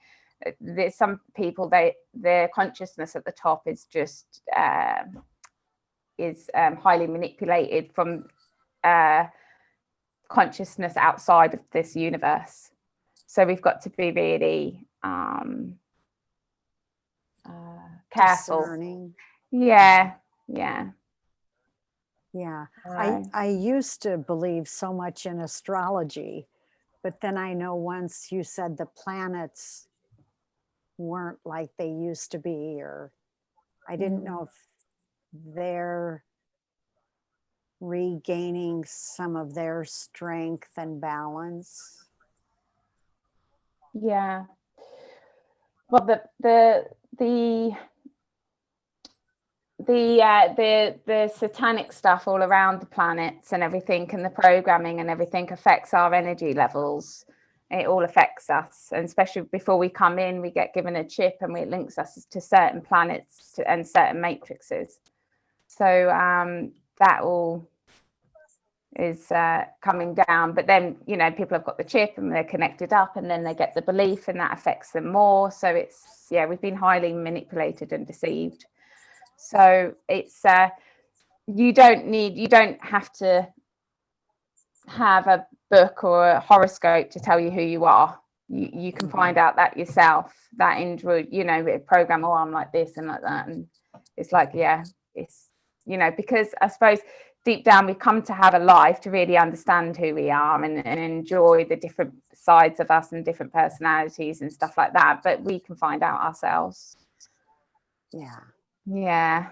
there's some people, their consciousness at the top is just highly manipulated from consciousness outside of this universe. So we've got to be really careful. Discerning. Yeah. I used to believe so much in astrology, but then I know once you said the planets weren't like they used to be, or I didn't know if they're regaining some of their strength and balance. Yeah. Well, the satanic stuff all around the planets and everything, and the programming and everything affects our energy levels. It all affects us, and especially before we come in, we get given a chip, and it links us to certain planets and certain matrices. So that all is coming down. But then, you know, people have got the chip and they're connected up, and then they get the belief, and that affects them more. So it's, yeah, we've been highly manipulated and deceived. So it's you don't have to have a book or a horoscope to tell you who you are. You can find out that yourself, that injury, you know, program, oh, I'm like this and like that. And it's like, yeah, it's, you know, because I suppose deep down we've come to have a life to really understand who we are, and enjoy the different sides of us and different personalities and stuff like that. But we can find out ourselves. Yeah.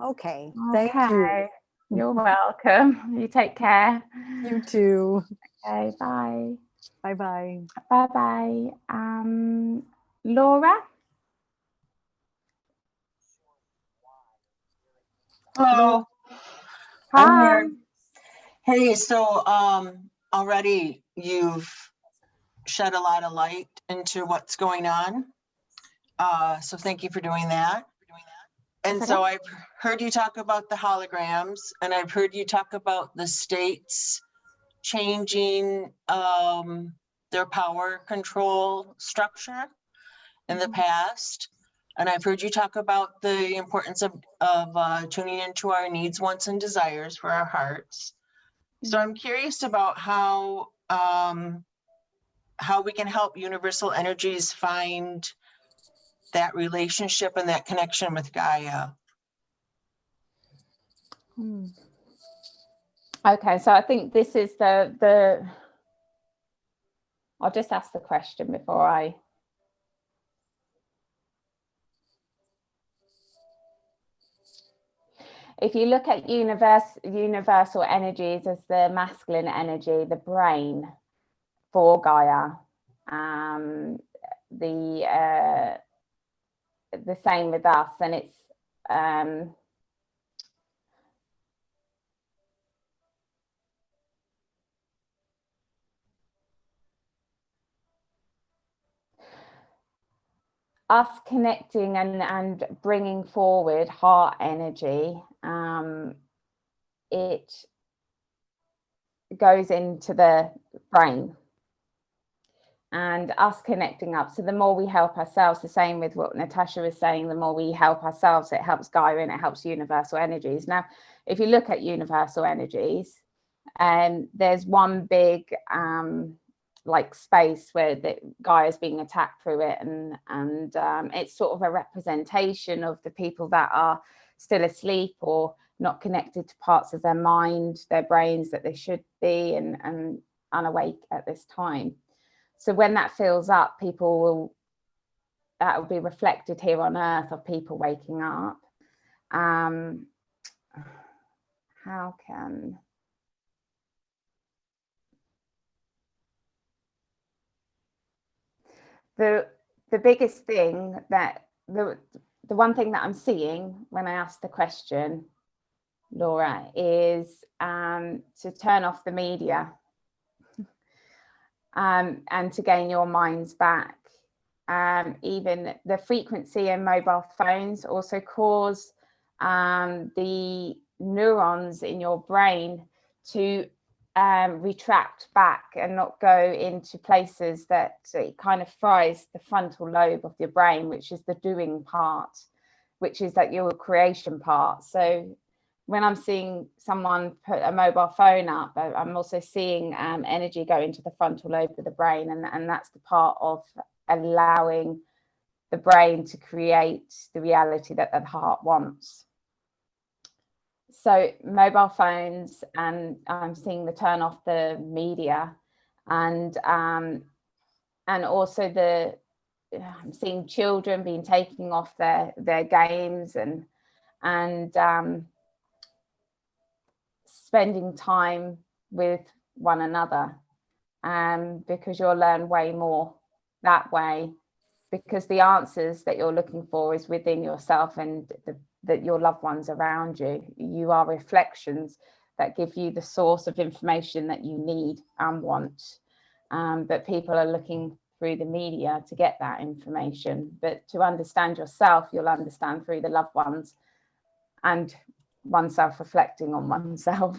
Okay. Thank you. You're welcome. You take care. You too. Okay. Bye. Bye-bye. Bye-bye. Laura? Hello. Hi. I'm here. Hey, so already you've shed a lot of light into what's going on. So thank you for doing that. And so I've heard you talk about the holograms, and I've heard you talk about the states changing their power control structure in the past. And I've heard you talk about the importance of tuning into our needs, wants, and desires for our hearts. So I'm curious about how we can help universal energies find that relationship and that connection with Gaia. Okay, so I think this is the I'll just ask the question before I if you look at universal energies as the masculine energy, the brain for Gaia, the same with us, and it's us connecting and bringing forward heart energy. It goes into the brain and us connecting up. So the more we help ourselves, the same with what Natasha was saying, the more we help ourselves, it helps Gaia and it helps universal energies. Now, if you look at universal energies, there's one big like space where the Gaia is being attacked through it, and it's sort of a representation of the people that are still asleep or not connected to parts of their mind, their brains that they should be, and unawake at this time. So when that fills up, that will be reflected here on Earth of people waking up. How can the biggest thing that the one thing that I'm seeing when I ask the question, Laura, is to turn off the media and to gain your minds back. Even the frequency in mobile phones also cause the neurons in your brain to retract back and not go into places that it kind of fries the frontal lobe of your brain, which is the doing part, which is that your creation part. So when I'm seeing someone put a mobile phone up, I'm also seeing energy go into the frontal lobe of the brain, and that's the part of allowing the brain to create the reality that the heart wants. So mobile phones, and I'm seeing the turn off the media, and also I'm seeing children being taking off their games and spending time with one another, because you'll learn way more that way, because the answers that you're looking for is within yourself and that your loved ones around you. You are reflections that give you the source of information that you need and want, but people are looking through the media to get that information. But to understand yourself, you'll understand through the loved ones and oneself reflecting on oneself.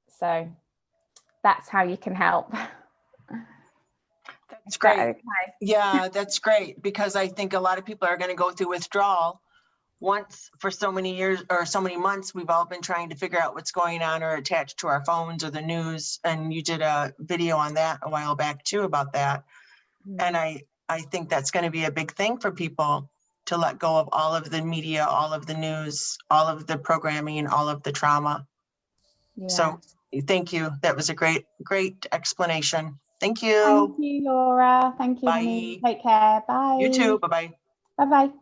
So that's how you can help. That's great. Okay? Yeah, that's great, because I think a lot of people are going to go through withdrawal. Once for so many years or so many months, we've all been trying to figure out what's going on or attached to our phones or the news. And you did a video on that a while back too about that. And I think that's going to be a big thing for people, to let go of all of the media, all of the news, all of the programming, all of the trauma. Yeah. So thank you. That was a great explanation. Thank you. Thank you, Laura. Thank you, Bye. honey. Take care. Bye. You too. Bye-bye. Bye-bye.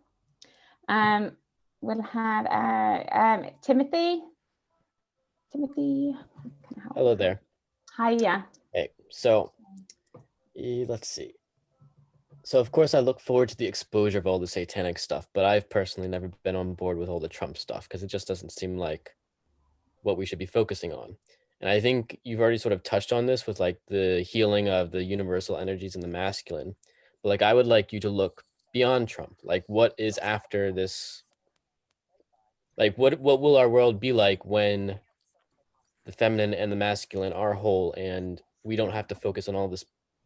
We'll have Timothy. Timothy. Hello there. Hiya. Hey, so let's see. So of course I look forward to the exposure of all the satanic stuff, but I've personally never been on board with all the Trump stuff because it just doesn't seem like what we should be focusing on. And I think you've already sort of touched on this with like the healing of the universal energies and the masculine, but like I would like you to look beyond Trump. Like what is after this? Like what will our world be like when the feminine and the masculine are whole and we don't have to focus on all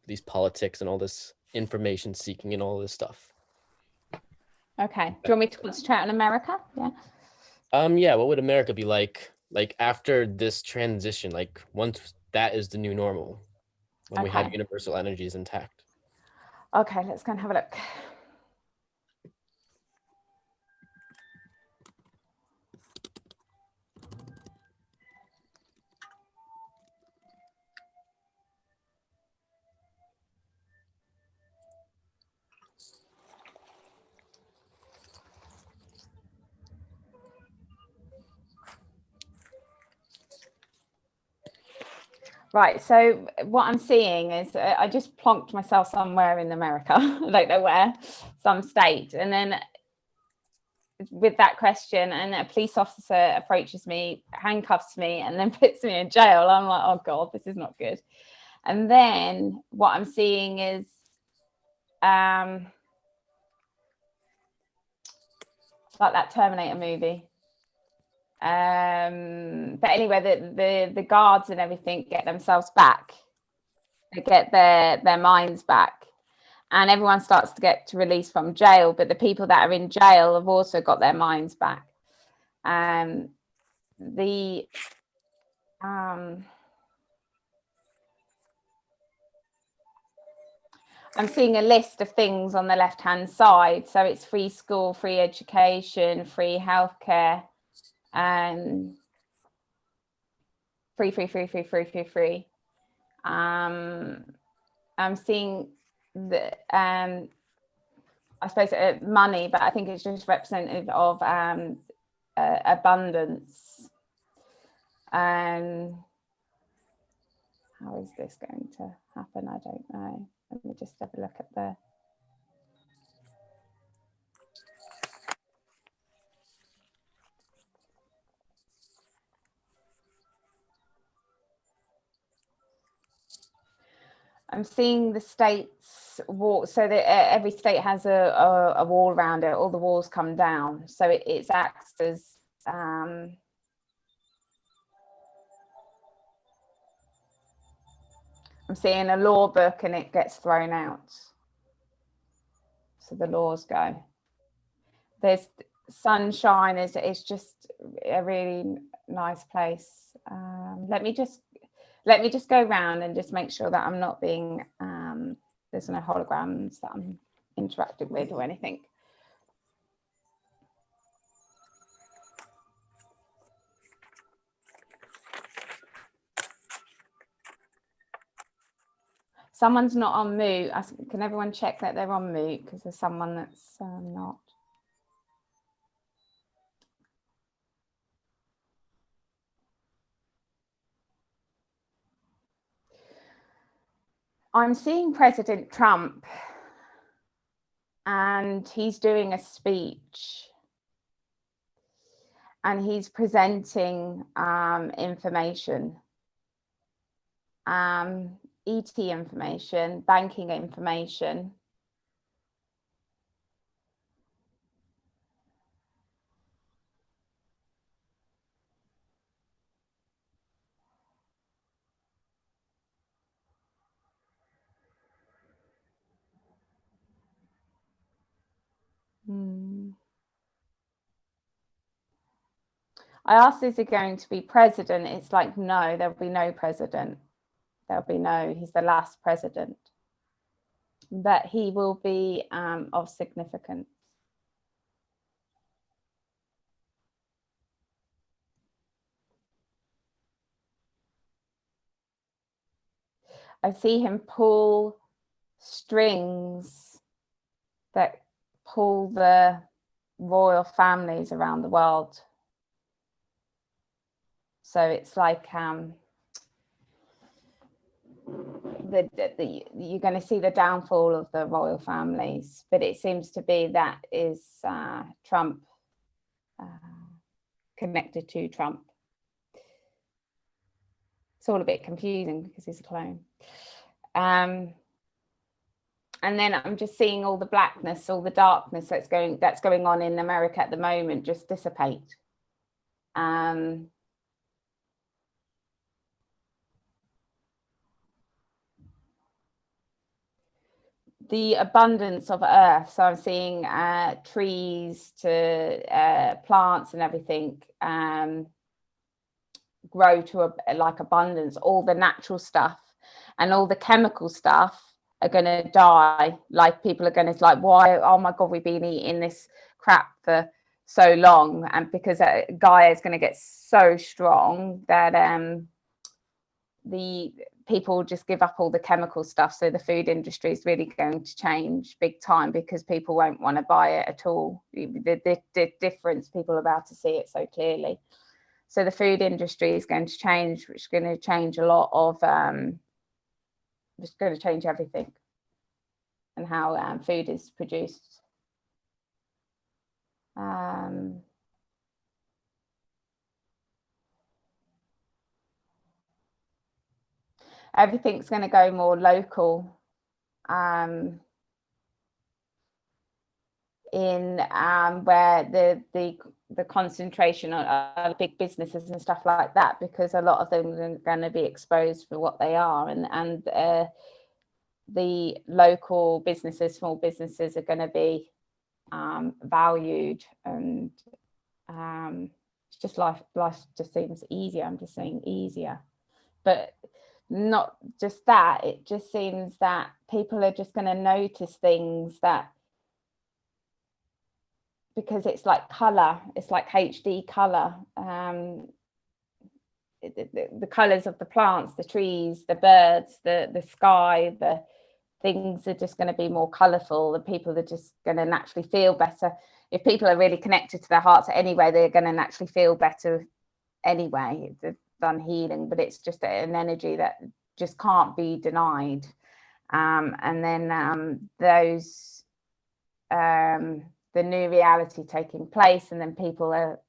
these politics and all this information seeking and all this stuff? Okay. Do you want me to concentrate on America? Yeah. Yeah, what would America be like after this transition, like once that is the new normal, when we have universal energies intact? Okay, let's go and have a look. Right, so what I'm seeing is I just plonked myself somewhere in America, I don't know where, some state, and then with that question, and a police officer approaches me, handcuffs me, and then puts me in jail. I'm like, oh God, this is not good. And then what I'm seeing is it's like that Terminator movie. But anyway, the guards and everything get themselves back. They get their minds back, and everyone starts to get released from jail. But the people that are in jail have also got their minds back. I'm seeing a list of things on the left-hand side. So it's free school, free education, free healthcare, and free. I'm seeing the I suppose money, but I think it's just representative of abundance. How is this going to happen? I don't know. Let me just have a look at the I'm seeing the states wall, so that every state has a wall around it. All the walls come down, so it acts as I'm seeing a law book and it gets thrown out, so the laws go. There's sunshine. It's just a really nice place. Let me just go around and just make sure that I'm not being there's no holograms that I'm interacting with or anything. Someone's not on mute. Can everyone check that they're on mute, because there's someone that's not. I'm seeing President Trump, and he's doing a speech, and he's presenting information, ET information, banking information. I asked, is he going to be president? It's like, no, there'll be no president. He's the last president. But he will be of significance. I see him pull strings that pull the royal families around the world. So it's like you're going to see the downfall of the royal families, but it seems to be that is Trump, connected to Trump. It's all a bit confusing because he's a clone. And then I'm just seeing all the blackness, all the darkness that's going on in America at the moment just dissipate. The abundance of earth, so I'm seeing trees to plants and everything grow to like abundance. All the natural stuff and all the chemical stuff are going to die. Like people are going to like, why, oh my god, we've been eating this crap for so long, and because Gaia is going to get so strong that the people just give up all the chemical stuff. So the food industry is really going to change big time, because people won't want to buy it at all. The difference, people are about to see it so clearly. So the food industry is going to change, which is going to change a lot of, it's going to change everything and how food is produced. Everything's going to go more local. In where the concentration on big businesses and stuff like that, because a lot of them are going to be exposed for what they are, and the local businesses, small businesses, are going to be valued, and it's just life just seems easier. I'm just saying easier, but not just that. It just seems that people are just going to notice things that, because it's like color, it's like HD color. The colors of the plants, the trees, the birds, the sky, the things are just going to be more colorful. The people are just going to naturally feel better. If people are really connected to their hearts anyway, they're going to naturally feel better anyway. It's done healing, but it's just an energy that just can't be denied. And then those the new reality taking place, and then people are,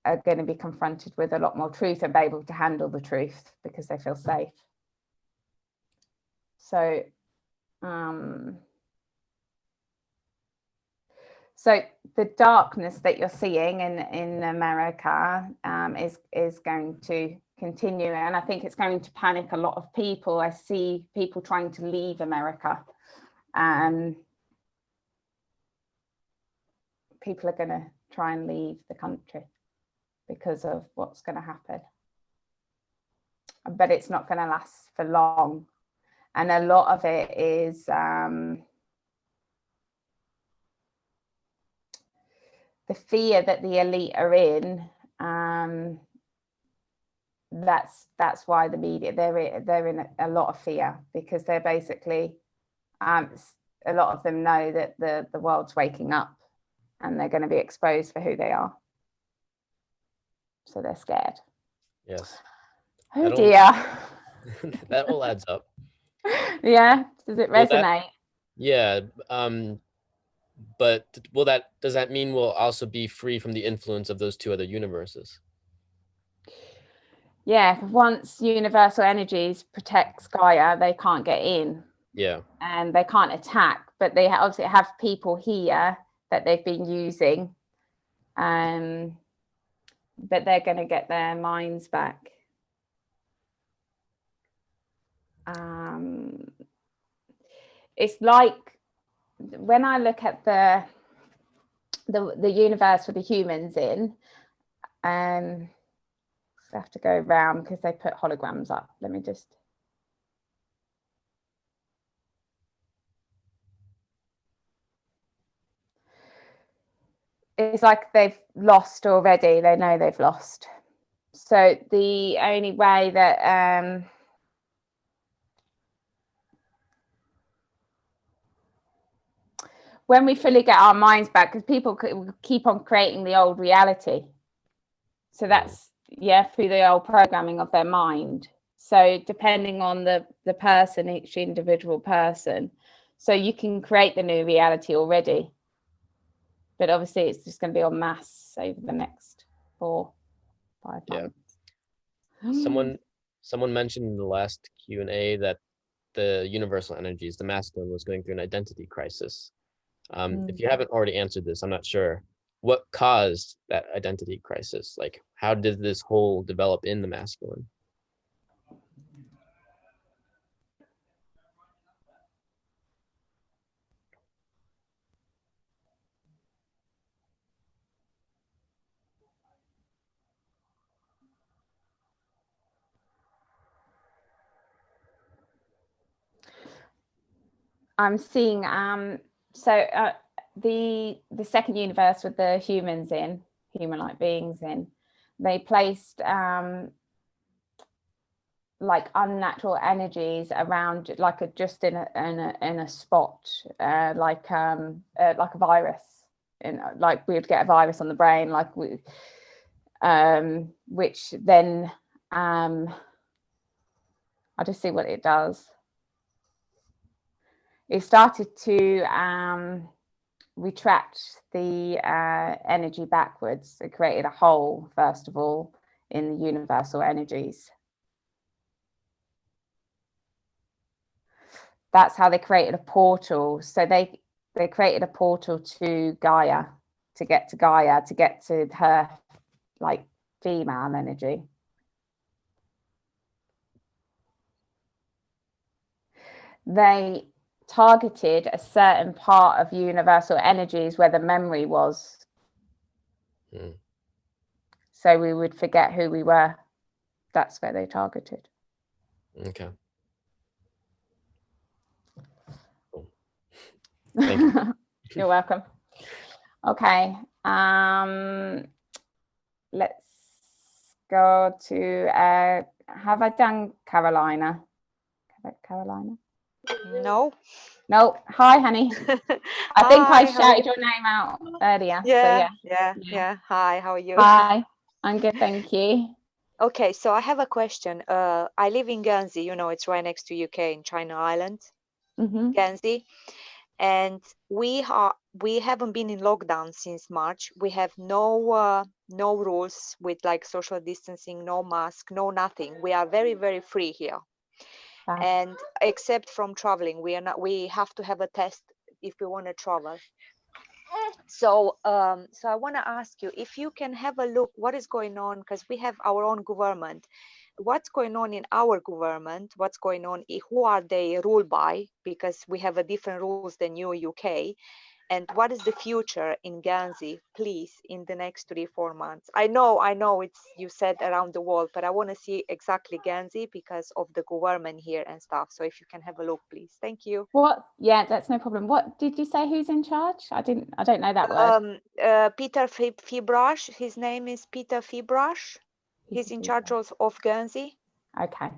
are going to be confronted with a lot more truth and be able to handle the truth because they feel safe. So so the darkness that you're seeing in America is going to continue, and I think it's going to panic a lot of people. I see people trying to leave America. People are going to try and leave the country because of what's going to happen. But it's not going to last for long. And a lot of it is the fear that the elite are in. That's why the media, they're in a lot of fear, because they're basically, a lot of them know that the world's waking up, and they're going to be exposed for who they are. So they're scared. Yes. Oh dear. That all adds up. Yeah. Does it resonate? Yeah. But does that mean we'll also be free from the influence of those two other universes? Yeah. Once universal energies protects Gaia, they can't get in. Yeah. And they can't attack, but they obviously have people here that they've been using, but they're going to get their minds back. It's like when I look at the universe with the humans in, I have to go around because they put holograms up. Let me just. It's like they've lost already. They know they've lost. So the only way that when we fully get our minds back, because people keep on creating the old reality. So that's, through the old programming of their mind. So depending on the person, each individual person, so you can create the new reality already. But obviously it's just going to be en masse over the next 4-5 months. Someone mentioned in the last Q&A that the universal energies, the masculine, was going through an identity crisis. If you haven't already answered this, I'm not sure. What caused that identity crisis? Like, how did this whole develop in the masculine? I'm seeing the second universe with the humans in, human-like beings in, they placed like unnatural energies around, like just in a spot, like a virus, like we would get a virus on the brain, like which then I'll just see what it does. It started to retract the energy backwards. It created a hole, first of all, in the universal energies. That's how they created a portal. So they created a portal to Gaia, to get to her like female energy. They targeted a certain part of universal energies where the memory was. So we would forget who we were. That's where they targeted. Okay. Cool. Thank you. You're welcome. Okay. Let's go to have I done Carolina? Carolina? No. No. Hi, honey. I think I shouted your name out earlier. Yeah, so yeah. Hi, how are you? Hi, I'm good, thank you. Okay, so I have a question. I live in Guernsey, you know, it's right next to UK in China Island, Guernsey. And we haven't been in lockdown since March. We have no rules with like social distancing, no mask, no nothing. We are very, very free here. Wow. And except from traveling, we have to have a test if we want to travel. So I want to ask you if you can have a look what is going on, because we have our own government. What's going on in our government? What's going on? Who are they ruled by? Because we have a different rules than you, UK. And what is the future in Guernsey, please, in the next 3-4 months? I know it's, you said around the world, but I want to see exactly Guernsey because of the government here and stuff. So if you can have a look, please. Thank you. What? Yeah, that's no problem. What did you say? Who's in charge? I don't know that word. Peter Fibrash. His name is Peter Fibrash. He's in charge of Guernsey. Okay.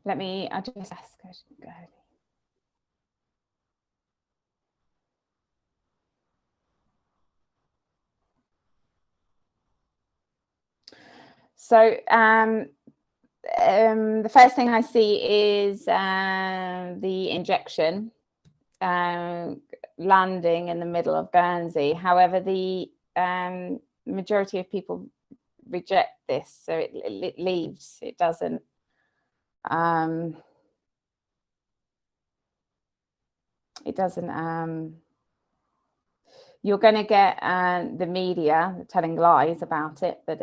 I just ask her. Go ahead. So the first thing I see is the injection landing in the middle of Guernsey. However, the majority of people reject this, so it leaves. It doesn't. It doesn't. You're going to get the media telling lies about it, but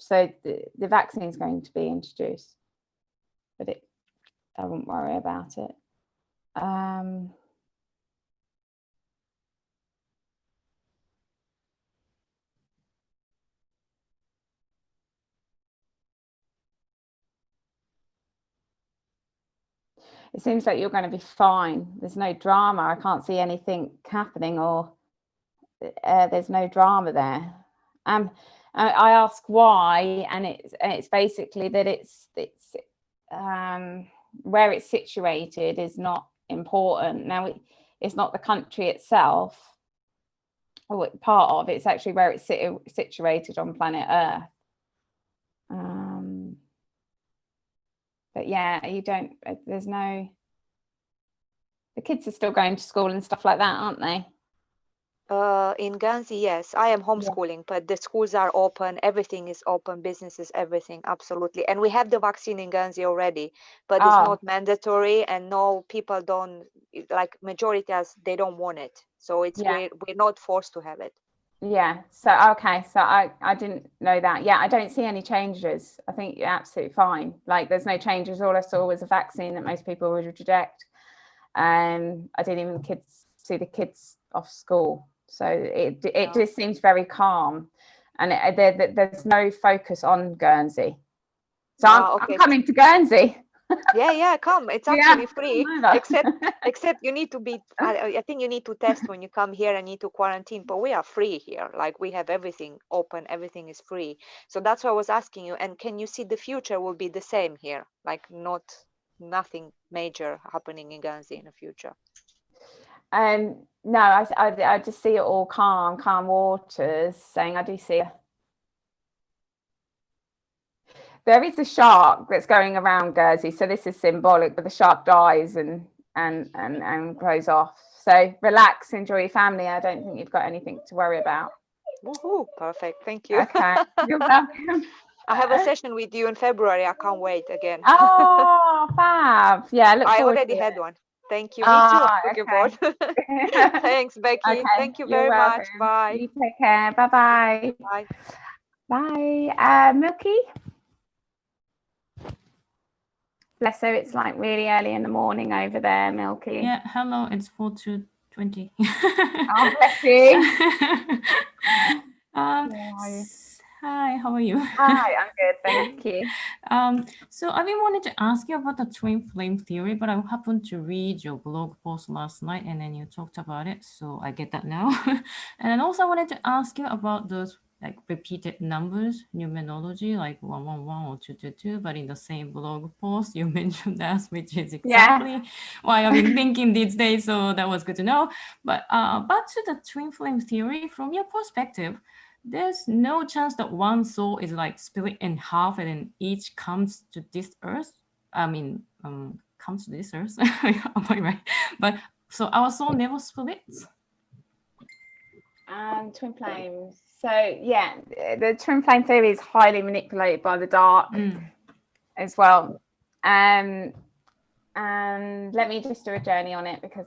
so the vaccine is going to be introduced, but I won't worry about it. It seems like you're going to be fine. There's no drama. I can't see anything happening, or there's no drama there. I ask why, and it's basically that it's where it's situated is not important. Now it's not the country itself or part of it's actually where it's situated on planet Earth. But yeah, the kids are still going to school and stuff like that, aren't they? In Guernsey, yes, I am homeschooling, but the schools are open, everything is open, businesses, everything, absolutely. And we have the vaccine in Guernsey already, but it's not mandatory, and no, people don't, like majority they don't want it. So it's we're not forced to have it. Yeah, so okay, so I didn't know that. Yeah, I don't see any changes. I think you're absolutely fine. Like there's no changes. All I saw was a vaccine that most people would reject. I didn't even see the kids off school. So it just seems very calm, and there's no focus on Guernsey. So I'm coming to Guernsey. Yeah, come. It's actually free, except you need to be. I think you need to test when you come here and need to quarantine. But we are free here. Like we have everything open, everything is free. So that's why I was asking you. And can you see the future will be the same here? Like nothing major happening in Guernsey in the future. No, I just see it all calm waters. Saying I do see there is a shark that's going around Guernsey, so this is symbolic, but the shark dies and goes off. So relax, enjoy your family. I don't think you've got anything to worry about. Woohoo, perfect. Thank you. Okay, you're welcome. I have a session with you in February. I can't wait again. Oh, fab. Yeah, look I forward already to had it. one. Thank you. Me too. I'm looking Okay. forward. Thanks, Becky. Okay, Thank you you're very much. welcome. Bye. You take care. Bye-bye. Bye. Bye. Milky? Bless her, it's like really early in the morning over there, Milky. Yeah, hello, it's 4:20. Oh, bless you. Hi, how are you? Hi, I'm good, thank you. So I've been wanting to ask you about the twin flame theory, but I happened to read your blog post last night and then you talked about it, so I get that now. And then also I wanted to ask you about those like repeated numbers, numerology, like 111 or 222, but in the same blog post you mentioned that, which is exactly why I've been thinking these days, so that was good to know. But back to the twin flame theory, from your perspective, there's no chance that one soul is like split in half and then each comes to this earth. I mean, comes to this earth. Am I right? But so our soul never splits. Twin flames. So yeah, the twin flame theory is highly manipulated by the dark as well. And let me just do a journey on it because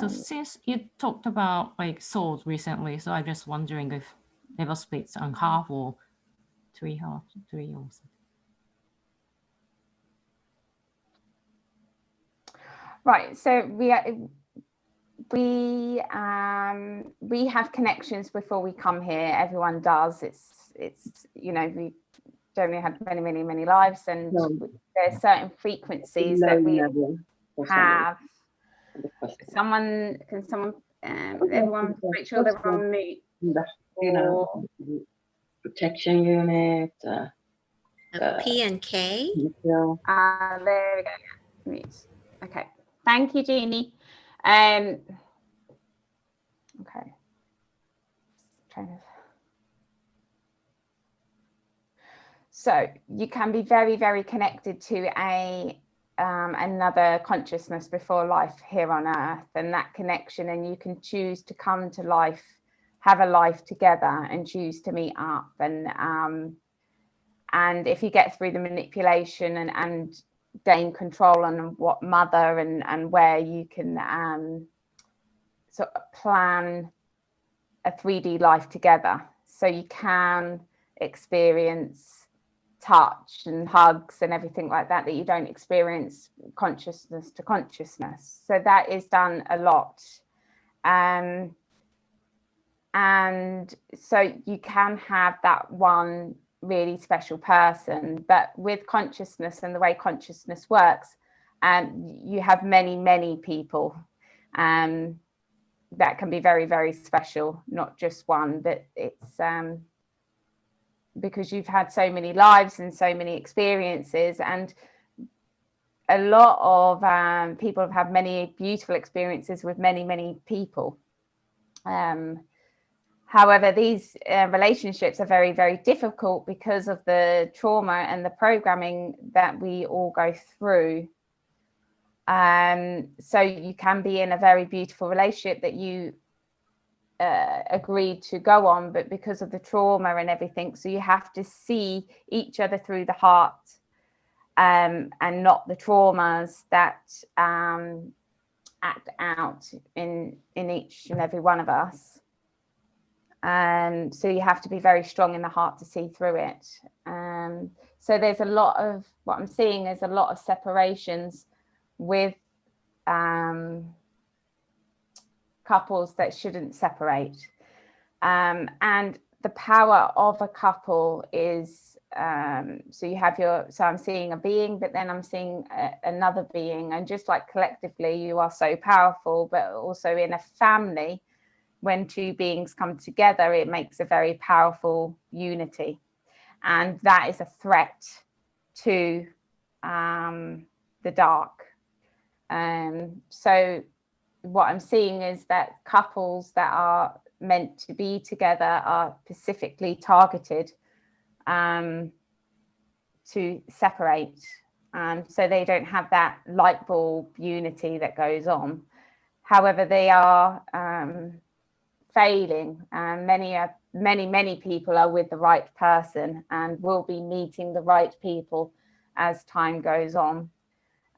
So since you talked about like souls recently, so I'm just wondering if never splits on half or three or something. Right. So we have connections before we come here. Everyone does. It's we generally had many lives, and there's certain frequencies that we have. Everyone make sure they're on mute. Protection unit. P and K. There we go. Mute. Okay. Thank you, Jeannie. Okay. So you can be very connected to another consciousness before life here on Earth, and that connection, and you can choose to come to life, have a life together, and choose to meet up. And if you get through the manipulation and gain control on what mother and where you can sort of plan a 3D life together, so you can experience touch and hugs and everything like that you don't experience consciousness to consciousness. So that is done a lot, and so you can have that one really special person, but with consciousness and the way consciousness works, you have many people that can be very special, not just one, but it's because you've had so many lives and so many experiences, and a lot of people have had many beautiful experiences with many people. However, these relationships are very difficult because of the trauma and the programming that we all go through. So you can be in a very beautiful relationship that you agreed to go on, but because of the trauma and everything, so you have to see each other through the heart, and not the traumas that act out in each and every one of us. So you have to be very strong in the heart to see through it. So there's a lot of what I'm seeing is a lot of separations with couples that shouldn't separate, and the power of a couple is so you have so I'm seeing a being, but then I'm seeing another being, and just like collectively you are so powerful, but also in a family, when two beings come together, it makes a very powerful unity, and that is a threat to the dark. So what I'm seeing is that couples that are meant to be together are specifically targeted to separate. So they don't have that light bulb unity that goes on. However, they are failing, and many people are with the right person and will be meeting the right people as time goes on.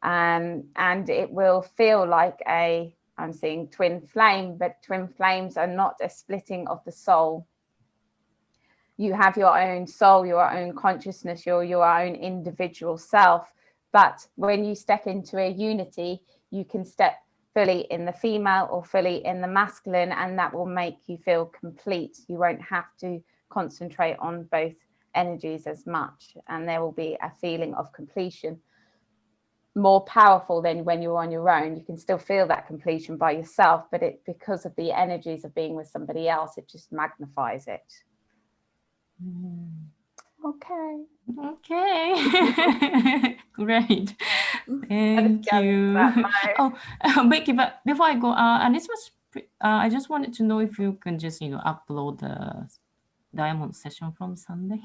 And it will feel like I'm seeing twin flame, but twin flames are not a splitting of the soul. You have your own soul, your own consciousness, your own individual self. But when you step into a unity, you can step fully in the female or fully in the masculine, and that will make you feel complete. You won't have to concentrate on both energies as much, and there will be a feeling of completion, more powerful than when you're on your own. You can still feel that completion by yourself, but because of the energies of being with somebody else, it just magnifies it. Okay. Great. Thank you. Oh, Becky, but before I go, and this was, I just wanted to know if you can just, upload the diamond session from Sunday,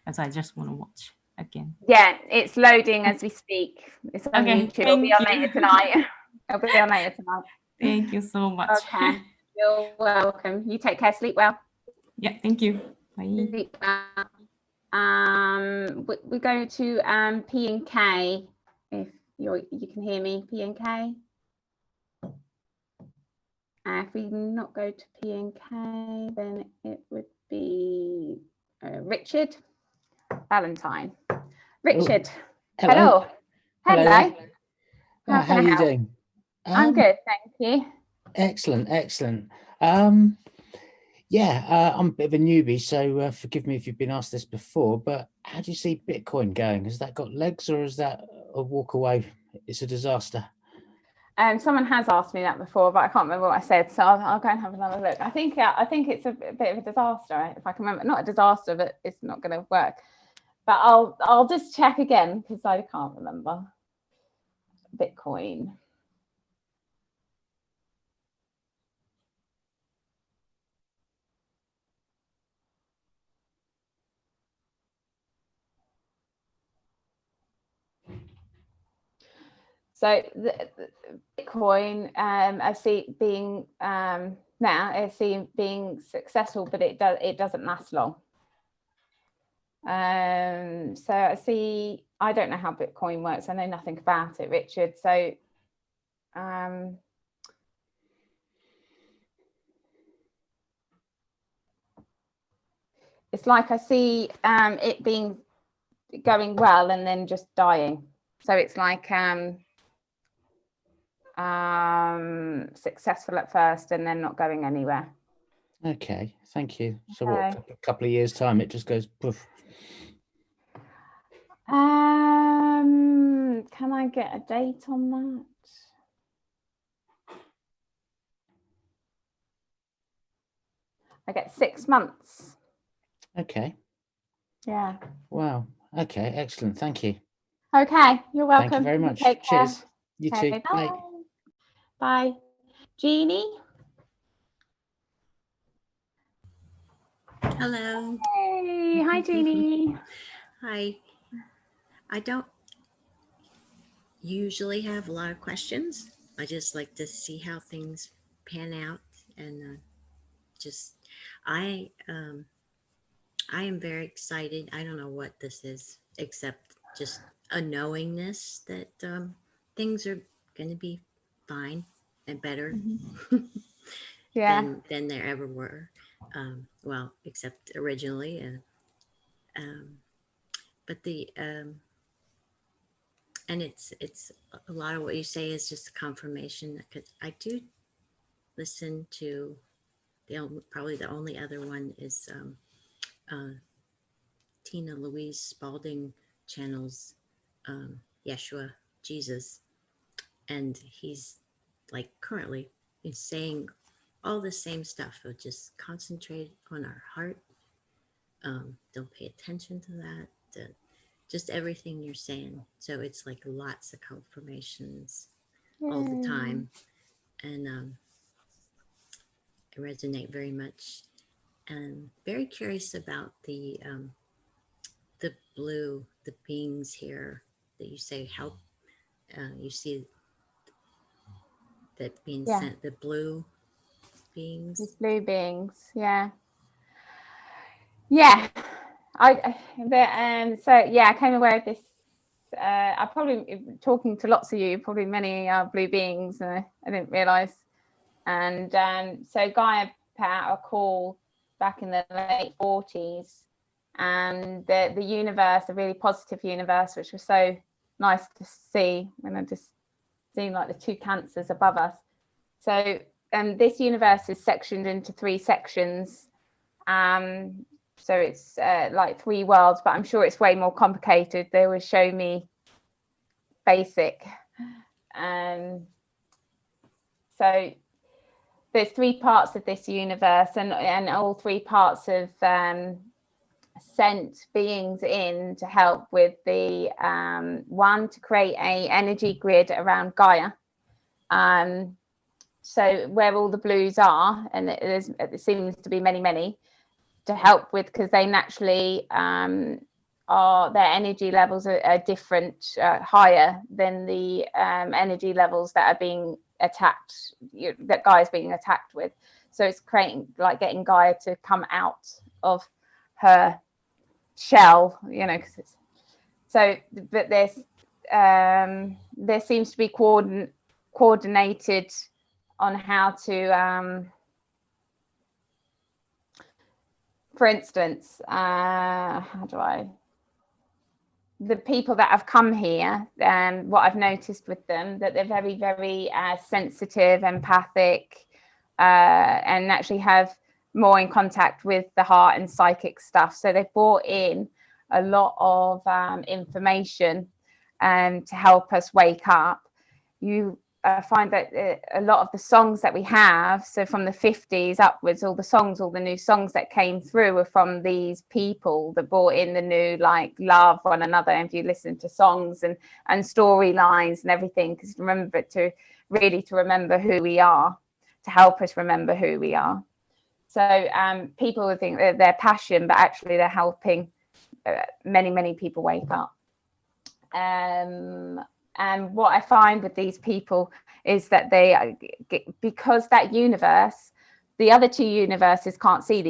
as I just want to watch again. Yeah, it's loading as we speak. It's on YouTube. It'll be on later tonight. It'll be on later tonight. Thank you so much. Okay. You're welcome. You take care. Sleep well. Yeah, thank you. Bye. Sleep well. We go to P and K. If you can hear me, P and K. If we not go to P and K, then it would be Richard Valentine. Richard. Oh, hello. Hello. Hello. How How are you help? doing? I'm good, thank you. Excellent, excellent. Yeah, I'm a bit of a newbie, so forgive me if you've been asked this before, but how do you see Bitcoin going? Has that got legs, or is that a walk away? It's a disaster. Someone has asked me that before, but I can't remember what I said, so I'll go and have another look. I think it's a bit of a disaster, if I can remember. Not a disaster, but it's not going to work. But I'll just check again because I can't remember. Bitcoin. So the Bitcoin, I see being now I see being successful, but it doesn't last long. So I don't know how Bitcoin works. I know nothing about it, Richard. So it's like I see it being going well and then just dying. So it's like successful at first and then not going anywhere. Okay, thank you. So what, a couple of years time, it just goes poof. Can I get a date on that? I get 6 months. Okay. Yeah. Wow. Okay, excellent. Thank you. Okay, you're welcome. Thank you very much. Take care. Cheers. You Okay, too. bye. Bye. Bye. Jeannie? Hello. Hey, hi Jeannie. Hi. I don't usually have a lot of questions. I just like to see how things pan out, and I am very excited. I don't know what this is, except just a knowingness that things are going to be fine and better than there ever were. Well, except originally, but and it's a lot of what you say is just a confirmation, because I do listen to probably the only other one is Tina Louise Spalding channels Yeshua Jesus, and he's like currently is saying all the same stuff. So just concentrate on our heart. Don't pay attention to that. Just everything you're saying. So it's like lots of confirmations all the time, and I resonate very much. And very curious about the blue, the beings here that you say help, you see that being Yeah. sent, the blue beings. These blue beings, yeah. Yeah. So yeah, I came aware of this. I probably, talking to lots of you, probably many blue beings, I didn't realize. And so Gaia put out a call back in the late 40s, and the universe, a really positive universe, which was so nice to see when I just seen like the two cancers above us. So this universe is sectioned into 3 sections. So it's like 3 worlds, but I'm sure it's way more complicated. They always show me basic. So there's 3 parts of this universe, and all 3 parts have sent beings in to help with the one, to create a energy grid around Gaia. So where all the blues are, and it seems to be many, to help with, because they naturally their energy levels are different, higher than the energy levels that are being attacked, that Gaia's being attacked with. So it's creating, like, getting Gaia to come out of her shell, because it's so. But there seems to be coordinated on how to. For instance, the people that have come here, what I've noticed with them, that they're very, very sensitive, empathic, and actually have more in contact with the heart and psychic stuff. So they've brought in a lot of information to help us wake up. You find that a lot of the songs that we have, so from the 50s upwards, all the new songs that came through were from these people that brought in the new, like, love one another. And if you listen to songs and storylines and everything, because remember to remember who we are, to help us remember who we are. So people would think that their passion, but actually they're helping many people wake up. And what I find with these people is that because that universe, the other 2 universes can't see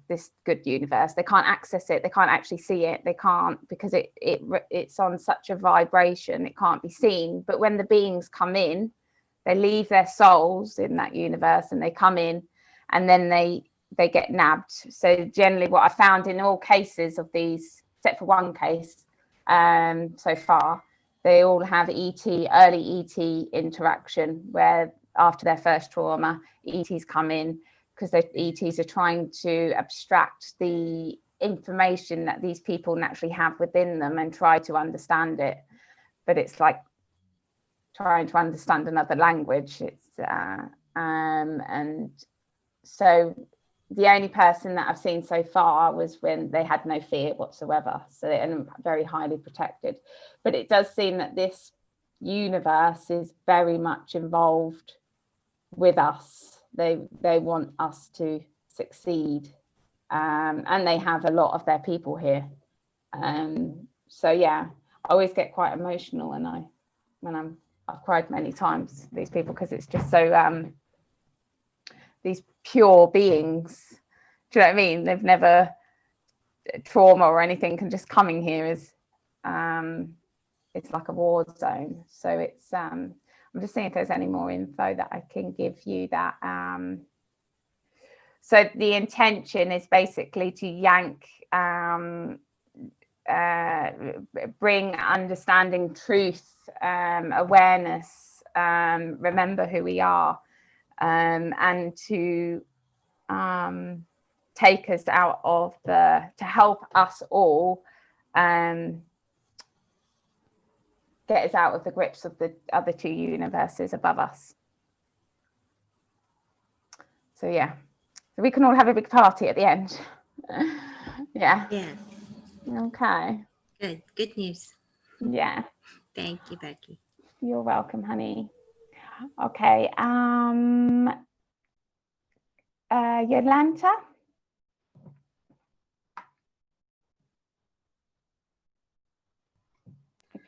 this good universe. They can't access it. They can't actually see it. They can't, because it's on such a vibration. It can't be seen. But when the beings come in, they leave their souls in that universe and they come in, and then they get nabbed. So generally what I found in all cases of these, except for one case so far, they all have early ET interaction, where after their first trauma, ETs come in, because the ETs are trying to abstract the information that these people naturally have within them and try to understand it. But it's like trying to understand another language. And so the only person that I've seen so far was when they had no fear whatsoever. So they're very highly protected. But it does seem that this universe is very much involved with us. They want us to succeed. And they have a lot of their people here. So yeah, I always get quite emotional when I've cried many times, these people, because it's just so these pure beings. Do you know what I mean? They've never trauma or anything, and just coming here is it's like a war zone. So it's I'm just seeing if there's any more info that I can give you. That so the intention is basically to yank bring understanding, truth, awareness, remember who we are, and to take us out of to help us all get us out of the grips of the other 2 universes above us. So yeah, so we can all have a big party at the end. Yeah. Okay. Good news. Yeah. Thank you, Becky. You're welcome, honey. Okay. Yolanta.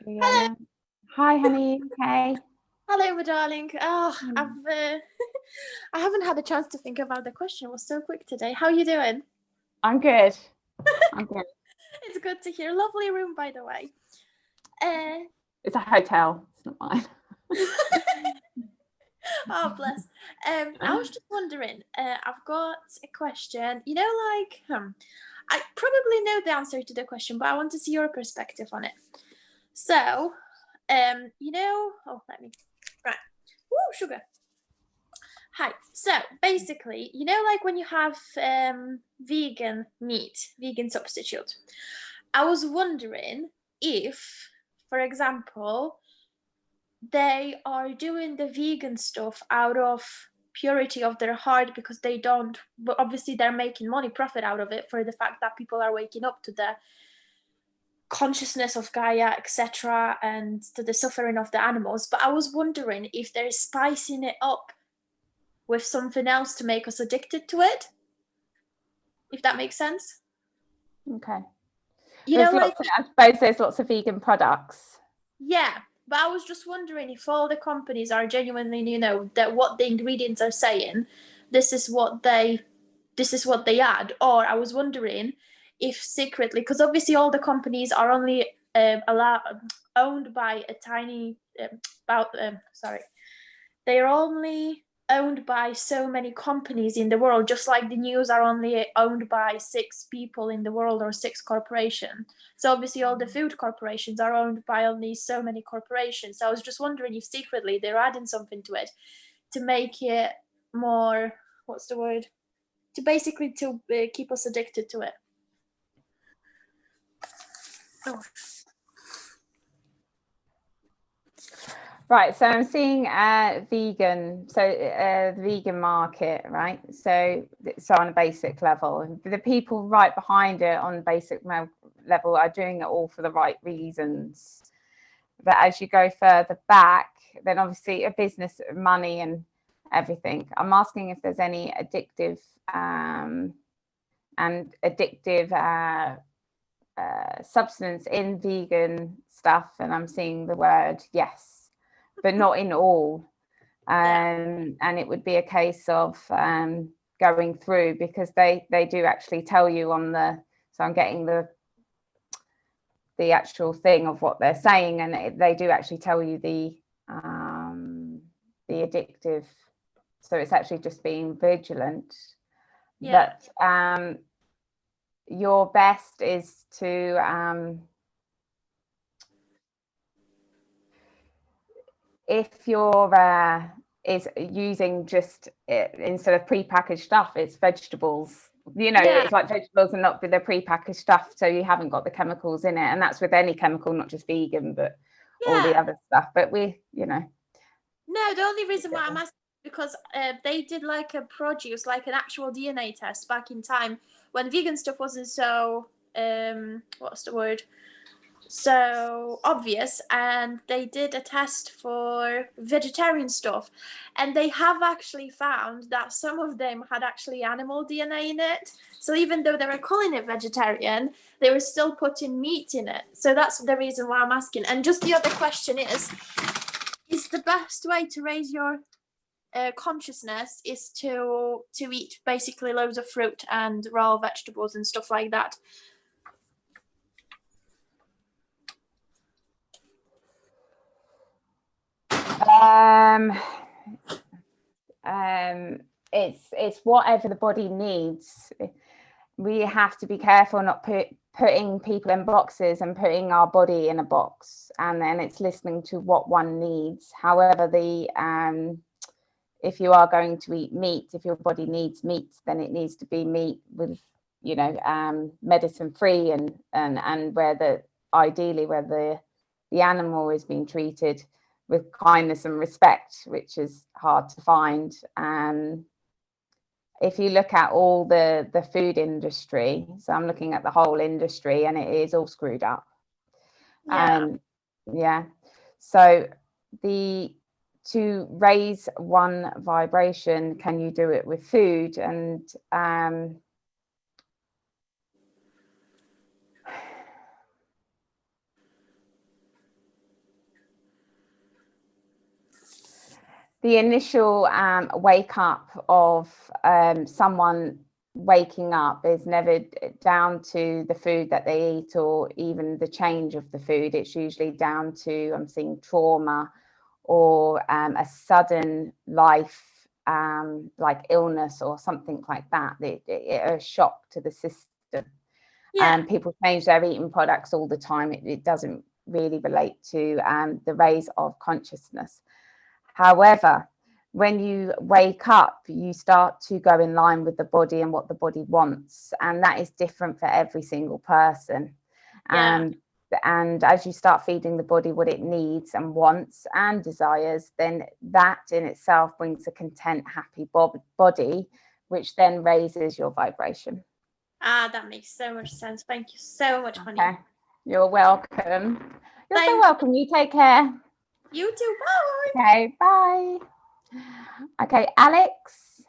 Hello. Hi, honey. Okay. Hello, my darling. Oh, I haven't had a chance to think about the question. It was so quick today. How are you doing? I'm good. I'm good. It's good to hear. Lovely room, by the way. It's a hotel. It's not mine. Oh, bless. I was just wondering. I've got a question. You know, like, I probably know the answer to the question, but I want to see your perspective on it. So, you know, right. Woo, sugar. Hi. So basically, you know, like when you have vegan meat, vegan substitute, I was wondering if, for example, they are doing the vegan stuff out of purity of their heart because they don't, but obviously they're making money, profit out of it for the fact that people are waking up to the consciousness of Gaia, etc., and to the suffering of the animals. But I was wondering if they're spicing it up with something else to make us addicted to it, if that makes sense. Okay. You know, like, I suppose there's lots of vegan products. Yeah, but I was just wondering if all the companies are genuinely, you know, that what the ingredients are saying, this is what they add. Or I was wondering if secretly, because obviously all the companies are only owned by a tiny they're only owned by so many companies in the world, just like the news are only owned by 6 people in the world or 6 corporations. So obviously all the food corporations are owned by only so many corporations. So I was just wondering if secretly they're adding something to it to make it more, what's the word? To basically keep us addicted to it. Oh. Right, so I'm seeing vegan, so the vegan market, right? So on a basic level, the people right behind it on basic level are doing it all for the right reasons. But as you go further back, then obviously a business, money and everything. I'm asking if there's any addictive substance in vegan stuff, and I'm seeing the word yes. But not in all. And it would be a case of going through, because they do actually tell you on the, so I'm getting the actual thing of what they're saying, and they do actually tell you the addictive. So it's actually just being vigilant. But your best is to if you're is using just instead of prepackaged stuff, it's vegetables, you know, it's like vegetables and not with the prepackaged stuff, so you haven't got the chemicals in it. And that's with any chemical, not just vegan, but all the other stuff. But we, you know, no, the only reason why I'm asking is because they did like a produce, like an actual DNA test back in time when vegan stuff wasn't so what's the word, so obvious, and they did a test for vegetarian stuff, and they have actually found that some of them had actually animal DNA in it. So even though they were calling it vegetarian, they were still putting meat in it. So that's the reason why I'm asking. And just the other question is the best way to raise your consciousness is to eat basically loads of fruit and raw vegetables and stuff like that? It's whatever the body needs. We have to be careful not putting people in boxes and putting our body in a box, and then it's listening to what one needs. However, if you are going to eat meat, if your body needs meat, then it needs to be meat with, you know, medicine free, and where ideally where the animal is being treated with kindness and respect, which is hard to find. If you look at all the food industry, so I'm looking at the whole industry, and it is all screwed up. So to raise one vibration, can you do it with food? And the initial wake up of someone waking up is never down to the food that they eat or even the change of the food. It's usually down to, I'm seeing, trauma or a sudden life like illness or something like that. A shock to the system. Yeah. People change their eating products all the time. It doesn't really relate to the rays of consciousness. However, when you wake up, you start to go in line with the body and what the body wants, and that is different for every single person. Yeah. And as you start feeding the body what it needs and wants and desires, then that in itself brings a content, happy body, which then raises your vibration. Ah, that makes so much sense. Thank you so much, honey. Okay. You're welcome. You're so welcome. You take care. You too. Bye. Okay, bye. Okay, Alex.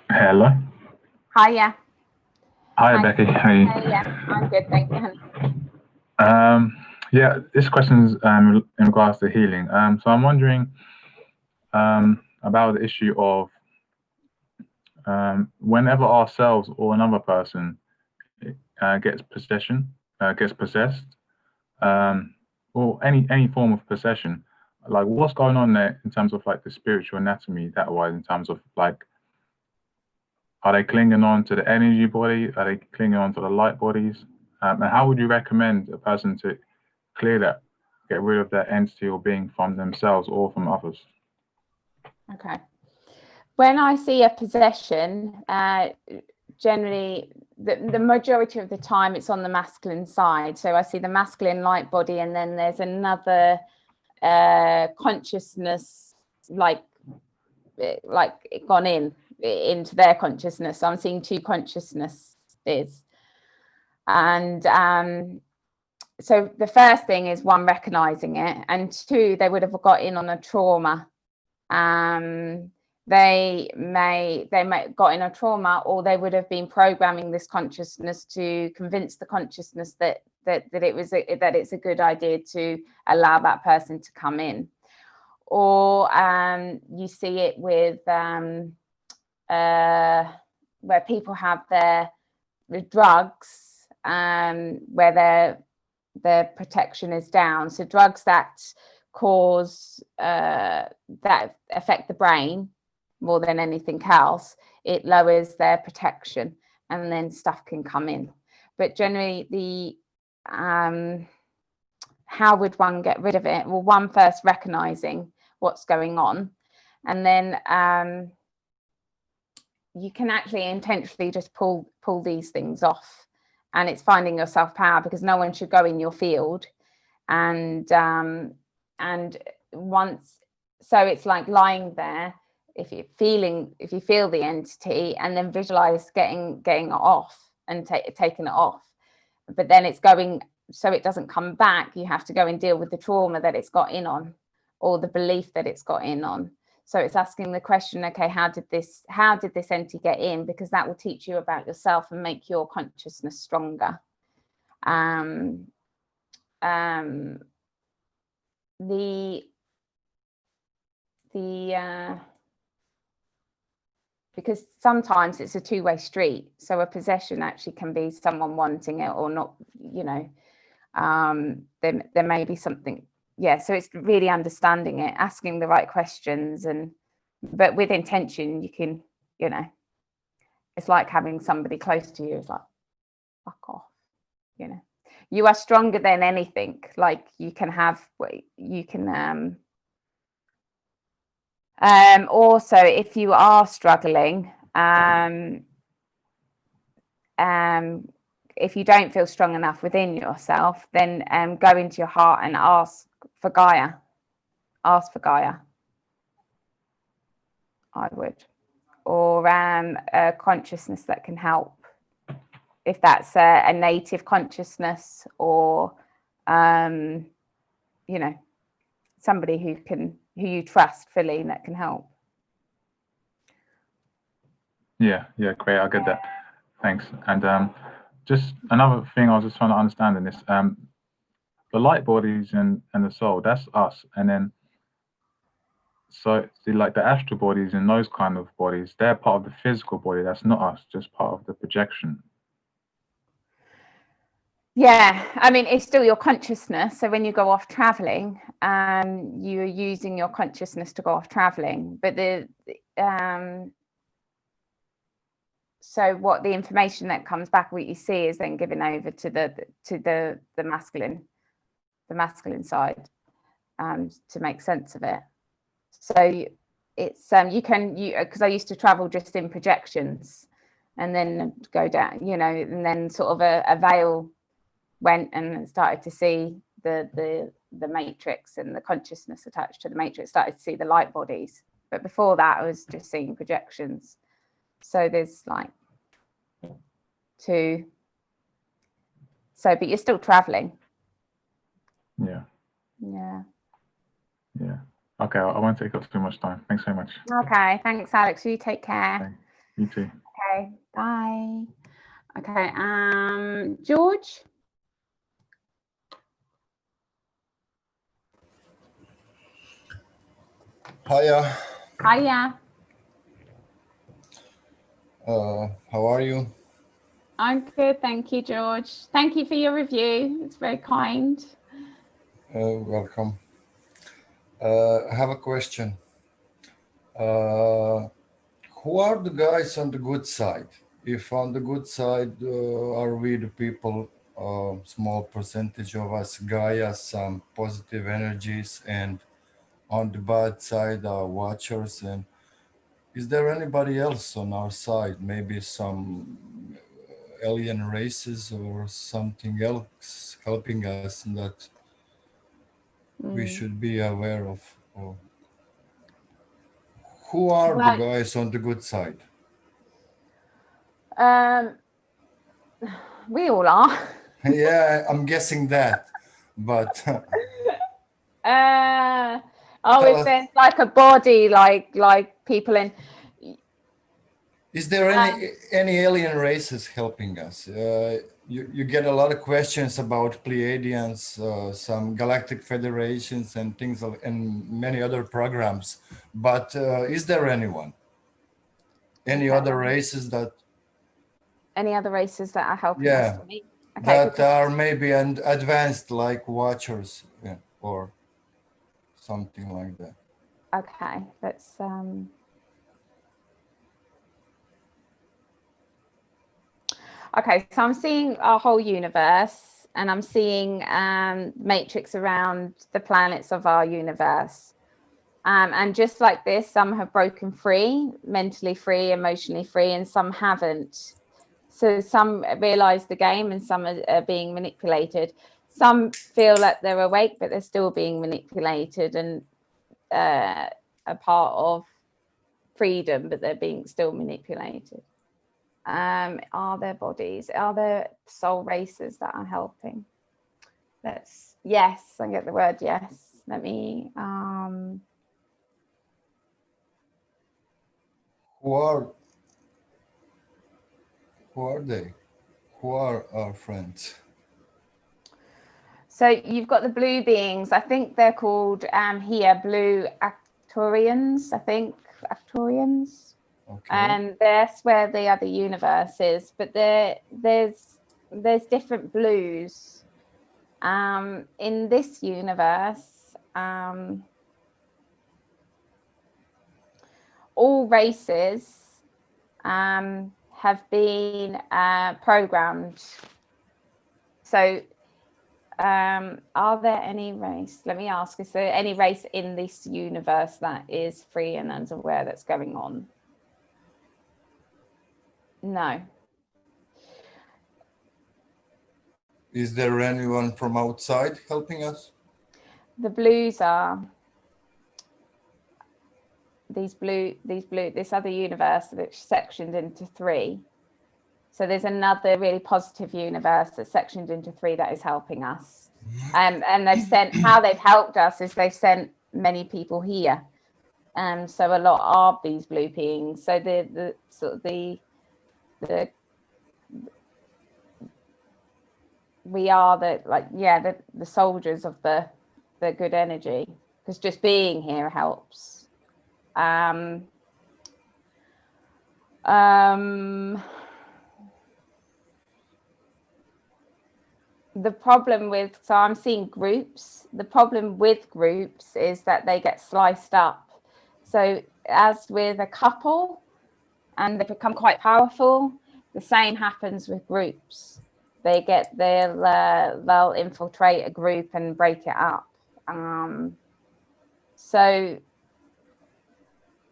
Hello. Hiya. Hi, Becky. How are you? Yeah, I'm good, thank you. Yeah, this question is in regards to healing. So I'm wondering about the issue of whenever ourselves or another person gets possessed, or any form of possession, like what's going on there in terms of like the spiritual anatomy, that wise, in terms of like, are they clinging on to the energy body? Are they clinging on to the light bodies? And how would you recommend a person to clear that, get rid of that entity or being from themselves or from others? Okay. When I see a possession, generally the majority of the time it's on the masculine side. So I see the masculine light body, and then there's another consciousness like it gone into their consciousness. So I'm seeing two consciousnesses. And so the first thing is, one, recognizing it, and two, they would have got in on a trauma. They may got in a trauma, or they would have been programming this consciousness to convince the consciousness that it's a good idea to allow that person to come in. Or you see it with where people have the drugs, where their protection is down. So drugs that cause that affect the brain more than anything else, it lowers their protection, and then stuff can come in. But generally, the how would one get rid of it? Well, one, first recognizing what's going on, and then you can actually intentionally just pull these things off. And it's finding your self-power, because no one should go in your field. And once, so it's like lying there, if you feel the entity, and then visualize getting it off and taking it off. But then it's going, so it doesn't come back, you have to go and deal with the trauma that it's got in on, or the belief that it's got in on. So it's asking the question, okay, how did this entity get in? Because that will teach you about yourself and make your consciousness stronger. Because sometimes it's a two-way street. So a possession actually can be someone wanting it or not, you know. There may be something, yeah. So it's really understanding it, asking the right questions, but with intention. You can, you know, it's like having somebody close to you. It's like, fuck off, you know. You are stronger than anything. Like you can also, if you are struggling, if you don't feel strong enough within yourself, then go into your heart and ask for Gaia. Ask for Gaia, I would. Or a consciousness that can help. If that's a native consciousness, or you know, somebody who you trust fully and that can help. Yeah, great. I get that. Thanks. And just another thing I was just trying to understand in this, the light bodies and the soul, that's us. And then, so like the astral bodies and those kind of bodies, they're part of the physical body. That's not us, just part of the projection. Yeah, I mean, it's still your consciousness. So when you go off traveling, you're using your consciousness to go off traveling. But so what the information that comes back, what you see, is then given over to the masculine side, to make sense of it. So it's because I used to travel just in projections, and then go down, and then sort of a veil went and started to see the matrix, and the consciousness attached to the matrix started to see the light bodies. But before that, I was just seeing projections. So there's like two. So, but you're still traveling. Yeah. Yeah. Yeah. Okay, I won't take up too much time. Thanks so much. Okay, thanks, Alex. You take care. You too. Okay, bye. Okay, George. Hiya. Hiya. How are you? I'm good, thank you, George. Thank you for your review. It's very kind. Welcome. I have a question. Who are the guys on the good side? If on the good side, are we the people, small percentage of us, Gaia, some positive energies, and on the bad side are watchers? And is there anybody else on our side? Maybe some alien races or something else helping us that we should be aware of? Or who are the guys on the good side? We all are. Yeah, I'm guessing that, but if there's like a body, like people in. Is there any alien races helping us? You get a lot of questions about Pleiadians, some Galactic Federations and things, and many other programs. But is there anyone? Any other races that? Any other races that are helping Yeah, us to meet? Okay, that are maybe advanced, like Watchers, yeah, or something like that. Okay, let's okay, so I'm seeing our whole universe, and I'm seeing matrix around the planets of our universe. And just like this, some have broken free, mentally free, emotionally free, and some haven't. So some realize the game and some are being manipulated. Some feel like they're awake, but they're still being manipulated and a part of freedom, but they're being still manipulated. Are there bodies? Are there soul races that are helping? Yes, I get the word yes. Let me Who are they? Who are our friends? So you've got the blue beings. I think they're called here blue Arcturians. I think Arcturians. Okay. And that's where the other universe is. But there's different blues. In this universe, all races have been programmed. So are there any race? Let me ask, is there any race in this universe that is free and unaware that's going on? No. Is there anyone from outside helping us? The blues are this other universe that's sectioned into three. So there's another really positive universe that's sectioned into three that is helping us. And they've sent, how they've helped us is they've sent many people here. So a lot of these blue beings. So the we are the soldiers of the good energy, because just being here helps. The problem with, so I'm seeing groups, the problem with groups is that they get sliced up. So as with a couple and they become quite powerful, the same happens with groups. They'll infiltrate a group and break it up. So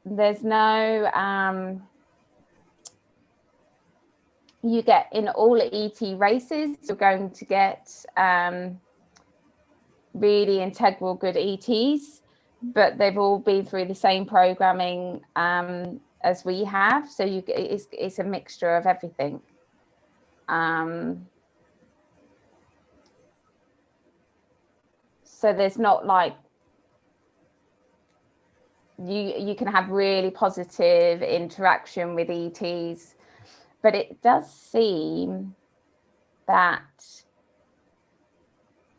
there's no, you get in all ET races, you're going to get really integral good ETs, but they've all been through the same programming as we have. So it's a mixture of everything. So there's not like, you can have really positive interaction with ETs, but it does seem that,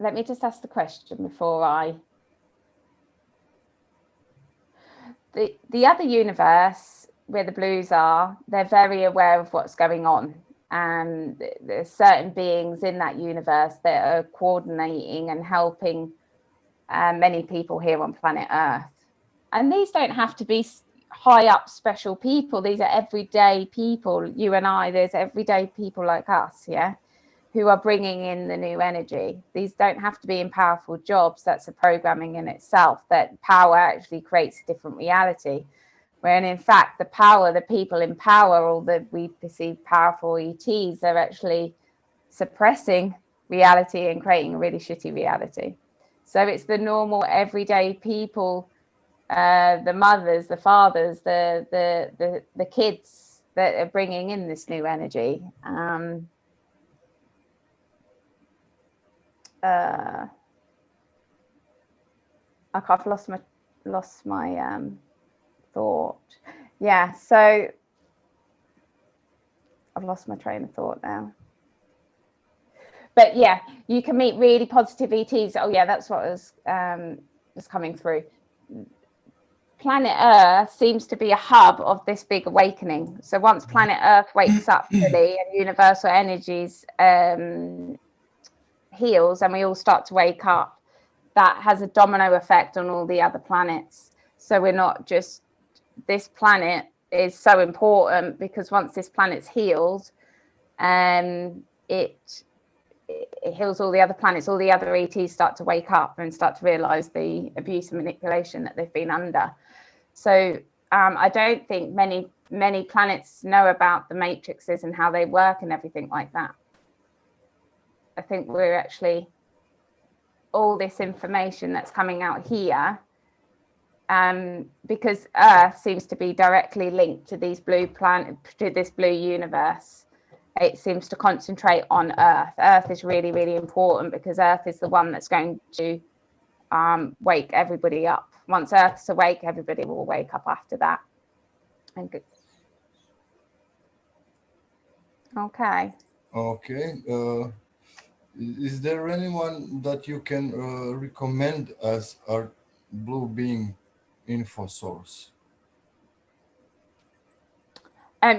let me just ask the question before the other universe where the blues are, they're very aware of what's going on. And there's certain beings in that universe that are coordinating and helping many people here on planet Earth. And these don't have to be high up special people. These are everyday people, you and I, there's everyday people like us, yeah, who are bringing in the new energy. These don't have to be in powerful jobs. That's a programming in itself, that power actually creates a different reality. When in fact, the power, the people in power, or that we perceive powerful ETs, they're actually suppressing reality and creating a really shitty reality. So it's the normal everyday people, the mothers, the fathers, the kids that are bringing in this new energy. I've lost my thought. Yeah, so I've lost my train of thought now. But yeah, you can meet really positive ETs. Oh yeah, that's what was coming through. Planet Earth seems to be a hub of this big awakening. So once planet Earth wakes up fully and universal energies heals and we all start to wake up, that has a domino effect on all the other planets. So we're not just, this planet is so important because once this planet's healed, it heals all the other planets, all the other ETs start to wake up and start to realize the abuse and manipulation that they've been under. So I don't think many planets know about the matrices and how they work and everything like that. I think we're actually, all this information that's coming out here, because Earth seems to be directly linked to these blue to this blue universe. It seems to concentrate on Earth. Earth is really, really important because Earth is the one that's going to wake everybody up. Once Earth's awake, everybody will wake up after that. And good. Okay. Okay. Is there anyone that you can recommend as our blue being info source?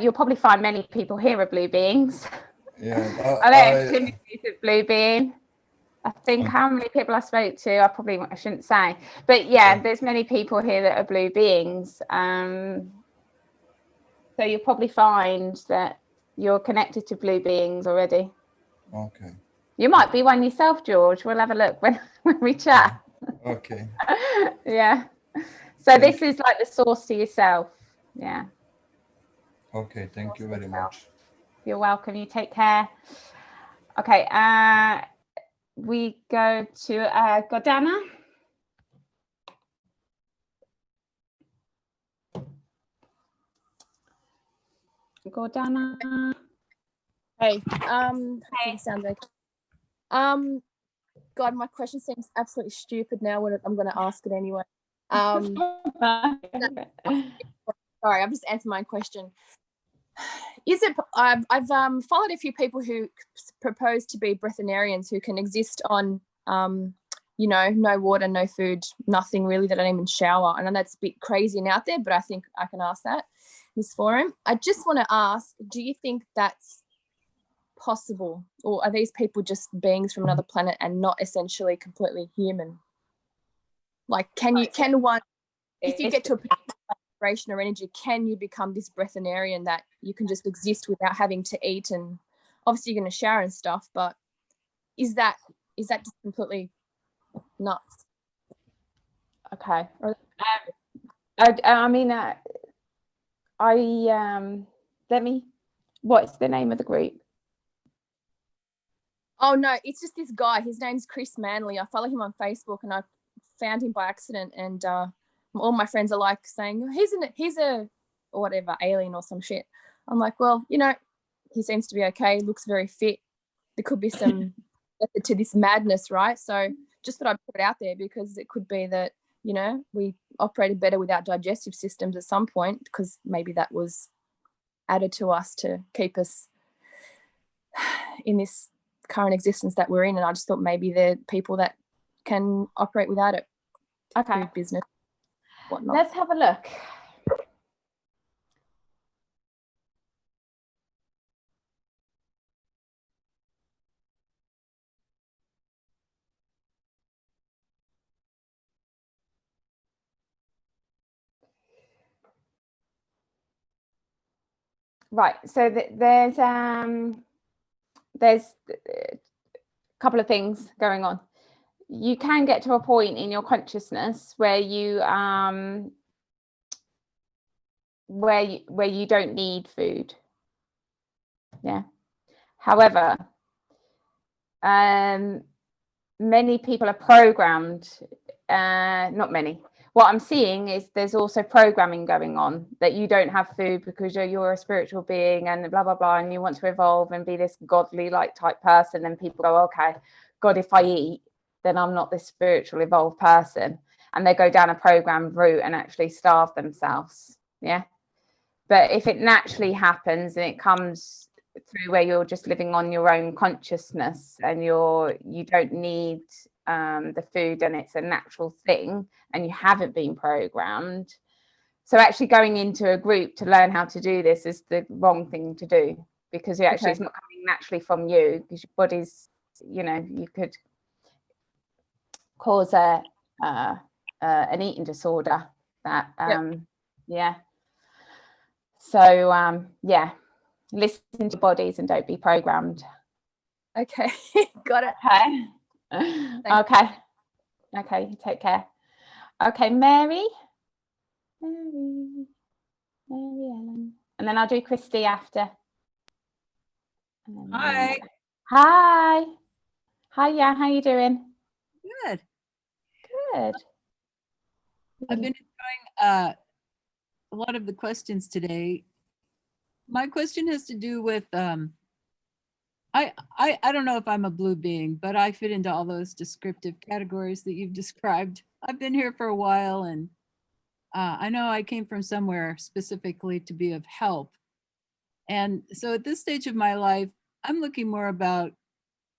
You'll probably find many people here are blue beings. Yeah, I don't know if blue being. I think how many people I spoke to, I shouldn't say, but yeah, there's many people here that are blue beings. So you'll probably find that you're connected to blue beings already. Okay. You might be one yourself, George. We'll have a look when we chat. Okay. Yeah. So this is like the source to yourself. Yeah. Okay. Thank you very much. You're welcome. You take care. Okay. We go to Gordana. Gordana. Hey, hey. Sounds okay. God, my question seems absolutely stupid now when I'm going to ask it anyway. Sorry, I've just answered my question. is it? I've followed a few people who propose to be breatharians who can exist on, you know, no water, no food, nothing really. They don't even shower. I know that's a bit crazy and out there, but I think I can ask that in this forum. I just want to ask, do you think that's possible, or are these people just beings from another planet and not essentially completely human? Like, can one, if you get to a vibration or energy, can you become this breatharian that you can just exist without having to eat? And obviously you're going to shower and stuff, but is that just completely nuts? Okay. I mean, what's the name of the group? Oh no, it's just this guy. His name's Chris Manley. I follow him on Facebook, and I found him by accident. And all my friends are like saying he's a or whatever alien or some shit. I'm like, well, you know, he seems to be okay. Looks very fit. There could be some method to this madness, right? So just thought I'd put it out there because it could be that, you know, we operated better without digestive systems at some point, because maybe that was added to us to keep us in this current existence that we're in. And I just thought maybe they're people that can operate without it. Okay. Business, whatnot. Let's have a look. Right, so there's a couple of things going on. You can get to a point in your consciousness where you don't need food. Yeah. However, many people are programmed, not many. What I'm seeing is there's also programming going on that you don't have food because you're a spiritual being and blah, blah, blah, and you want to evolve and be this godly like type person. And people go, okay, God, if I eat, then I'm not this spiritual evolved person. And they go down a programmed route and actually starve themselves. Yeah. But if it naturally happens and it comes through where you're just living on your own consciousness and you don't need the food and it's a natural thing and you haven't been programmed. So actually going into a group to learn how to do this is the wrong thing to do, because it's not coming naturally from you, because your body's, you know, you could cause an eating disorder that yeah. So yeah, listen to your bodies and don't be programmed. Okay. Got it. Okay. Okay, take care. Okay, Mary Ellen, and then I'll do Christy after. Hi. Hi. Yeah, how you doing? Good. Good. I've been enjoying a lot of the questions today. My question has to do with I don't know if I'm a blue being, but I fit into all those descriptive categories that you've described. I've been here for a while, and I know I came from somewhere specifically to be of help. And so at this stage of my life, I'm looking more about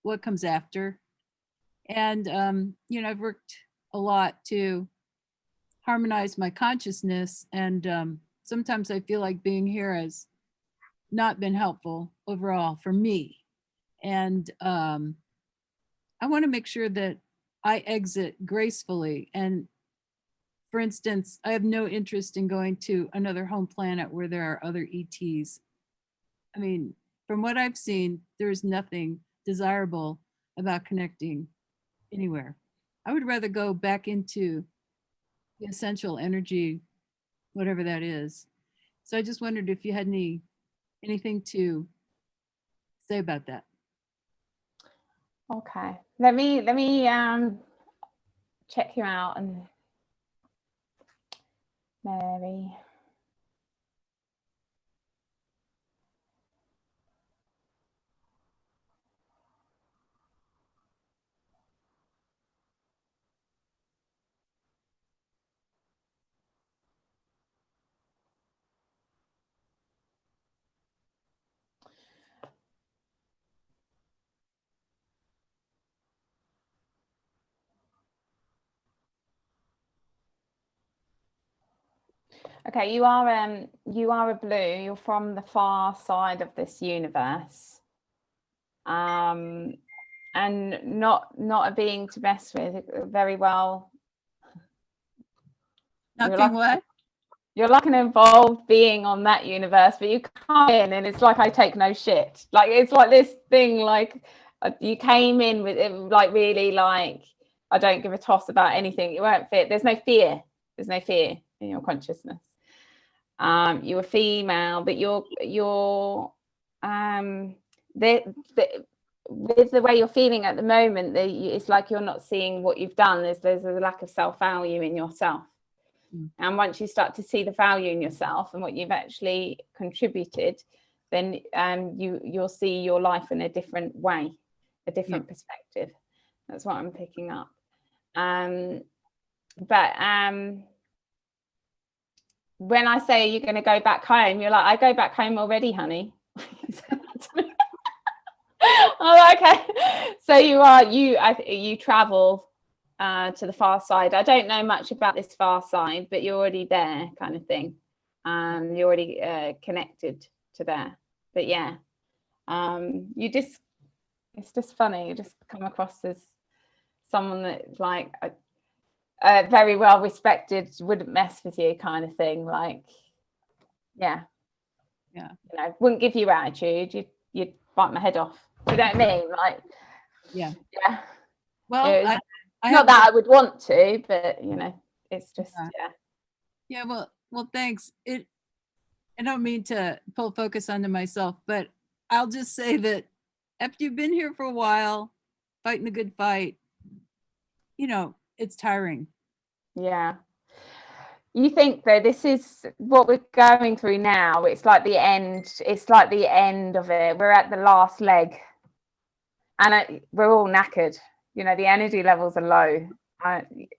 what comes after. And, you know, I've worked a lot to harmonize my consciousness. And sometimes I feel like being here has not been helpful overall for me. And I want to make sure that I exit gracefully. And for instance, I have no interest in going to another home planet where there are other ETs. I mean, from what I've seen, there's nothing desirable about connecting anywhere. I would rather go back into the essential energy, whatever that is. So I just wondered if you had anything to say about that. Okay, let me check you out. And Mary. Okay, you are a blue. You're from the far side of this universe, and not a being to mess with. Very well. You're like an evolved being on that universe, but you come in and it's like I take no shit. Like it's like this thing, like you came in with it, like really like I don't give a toss about anything. You won't fit. There's no fear. There's no fear in your consciousness. You're a female, but you're with the way you're feeling at the moment, it's like you're not seeing what you've done. There's a lack of self-value in yourself. And once you start to see the value in yourself and what you've actually contributed, then you'll see your life in a different way, a different perspective. That's what I'm picking up. When I say you're going to go back home, you're like, I go back home already, honey. Oh, okay. So you travel to the far side. I don't know much about this far side, but you're already there, kind of thing. You're already connected to there. But yeah, it's just funny. You just come across as someone that like very well respected, wouldn't mess with you, kind of thing. Like, yeah, you know, wouldn't give you attitude. You'd bite my head off. You know what I mean? Like, yeah. Well, not that I would want to, but you know, it's just yeah. Well, thanks. I don't mean to pull focus onto myself, but I'll just say that after you've been here for a while, fighting a good fight, you know, it's tiring. Yeah. You think though, this is what we're going through now. It's like the end. It's like the end of it. We're at the last leg, and we're all knackered. You know, the energy levels are low.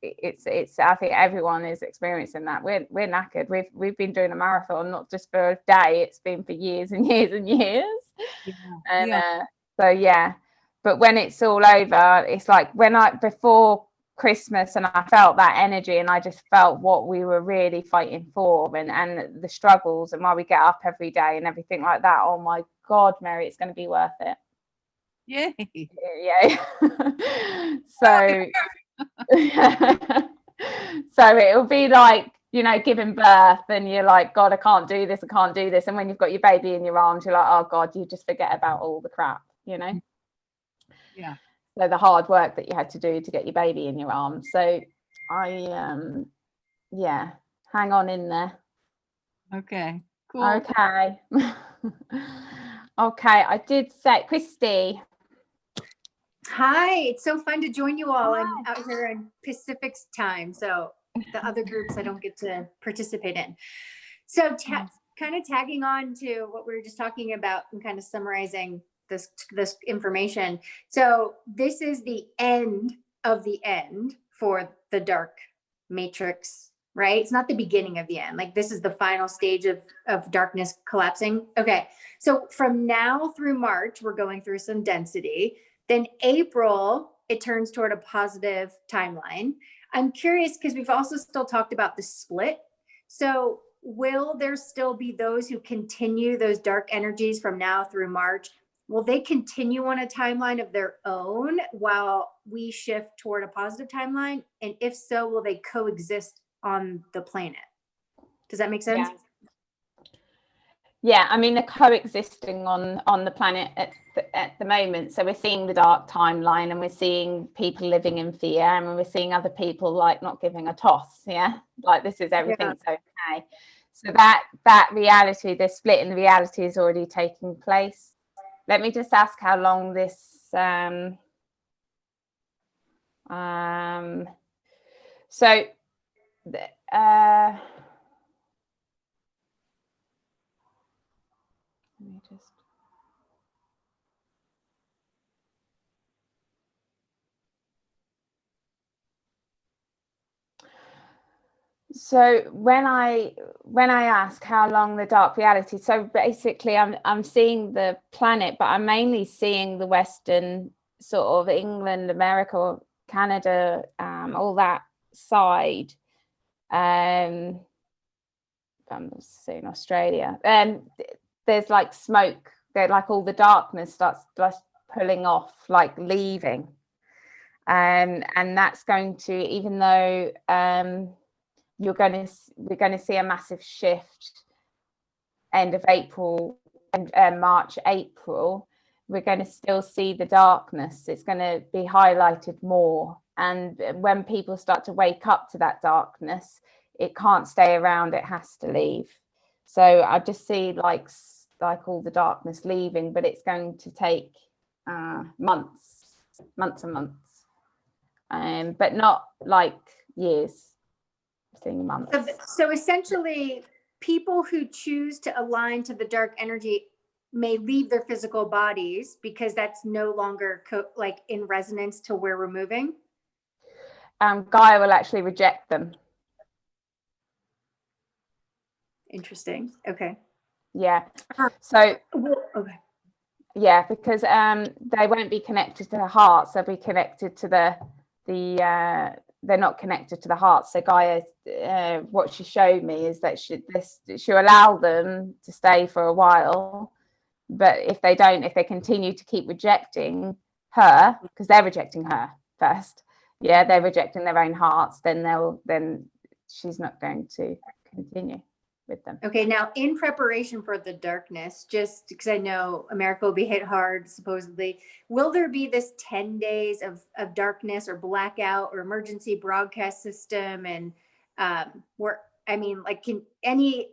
It's. I think everyone is experiencing that. We're knackered. We've been doing a marathon, not just for a day. It's been for years and years and years. So yeah. But when it's all over, it's like before Christmas, and I felt that energy, and I just felt what we were really fighting for, and the struggles, and why we get up every day and everything like that. Oh my God, Mary, it's going to be worth it. Yay. Yeah. So it'll be like, you know, giving birth, and you're like, God, I can't do this, and when you've got your baby in your arms, you're like, oh God, you just forget about all the crap, you know. Yeah. So the hard work that you had to do to get your baby in your arms. So yeah, hang on in there. Okay, cool. Okay. Okay, I did say, Christy. Hi, it's so fun to join you all. I'm out here in Pacific time, so the other groups I don't get to participate in. So kind of tagging on to what we were just talking about and kind of summarizing this information. So this is the end of the end for the dark matrix, right? It's not the beginning of the end. Like this is the final stage of darkness collapsing. Okay, so from now through March, we're going through some density. Then April, it turns toward a positive timeline. I'm curious because we've also still talked about the split. So will there still be those who continue those dark energies from now through March? Will they continue on a timeline of their own while we shift toward a positive timeline? And if so, will they coexist on the planet? Does that make sense? Yeah, I mean, they're coexisting on the planet at the moment. So we're seeing the dark timeline, and we're seeing people living in fear, and we're seeing other people like not giving a toss. Yeah, like this is everything's okay. So that reality, the split in the reality is already taking place. Let me just ask how long this let me just. So when I ask how long the dark reality, so basically I'm seeing the planet, but I'm mainly seeing the Western sort of England, America, Canada, all that side, I'm saying Australia, there's like smoke, like all the darkness starts pulling off, like leaving. And that's going to, even though we're going to see a massive shift end of April and March, April, we're going to still see the darkness. It's going to be highlighted more. And when people start to wake up to that darkness, it can't stay around, it has to leave. So I just see like all the darkness leaving, but it's going to take months and months, but not like years, seeing months. So essentially, people who choose to align to the dark energy may leave their physical bodies because that's no longer like in resonance to where we're moving. Gaia will actually reject them. Interesting. Okay. Yeah. So okay. Yeah, because they won't be connected to the hearts. They'll be connected to they're not connected to the heart. So Gaia, what she showed me is that she'll allow them to stay for a while, but if they continue to keep rejecting her, because they're rejecting her first, they're rejecting their own hearts, then she's not going to continue with them. Okay, now in preparation for the darkness, just because I know America will be hit hard, supposedly, will there be this 10 days of darkness or blackout or emergency broadcast system? And can any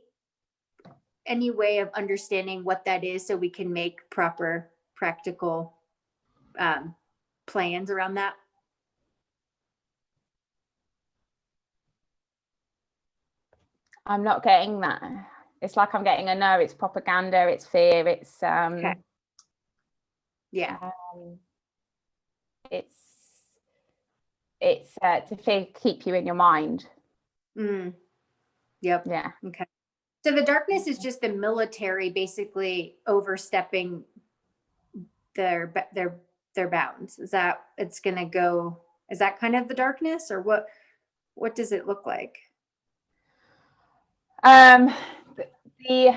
way of understanding what that is so we can make proper practical plans around that? I'm not getting that. It's like I'm getting a no. It's propaganda. It's fear. It's okay. It's to keep you in your mind. Yep. Yeah. Okay. So the darkness is just the military basically overstepping their bounds. Is that it's going to go? Is that kind of the darkness, or what does it look like? Let's see.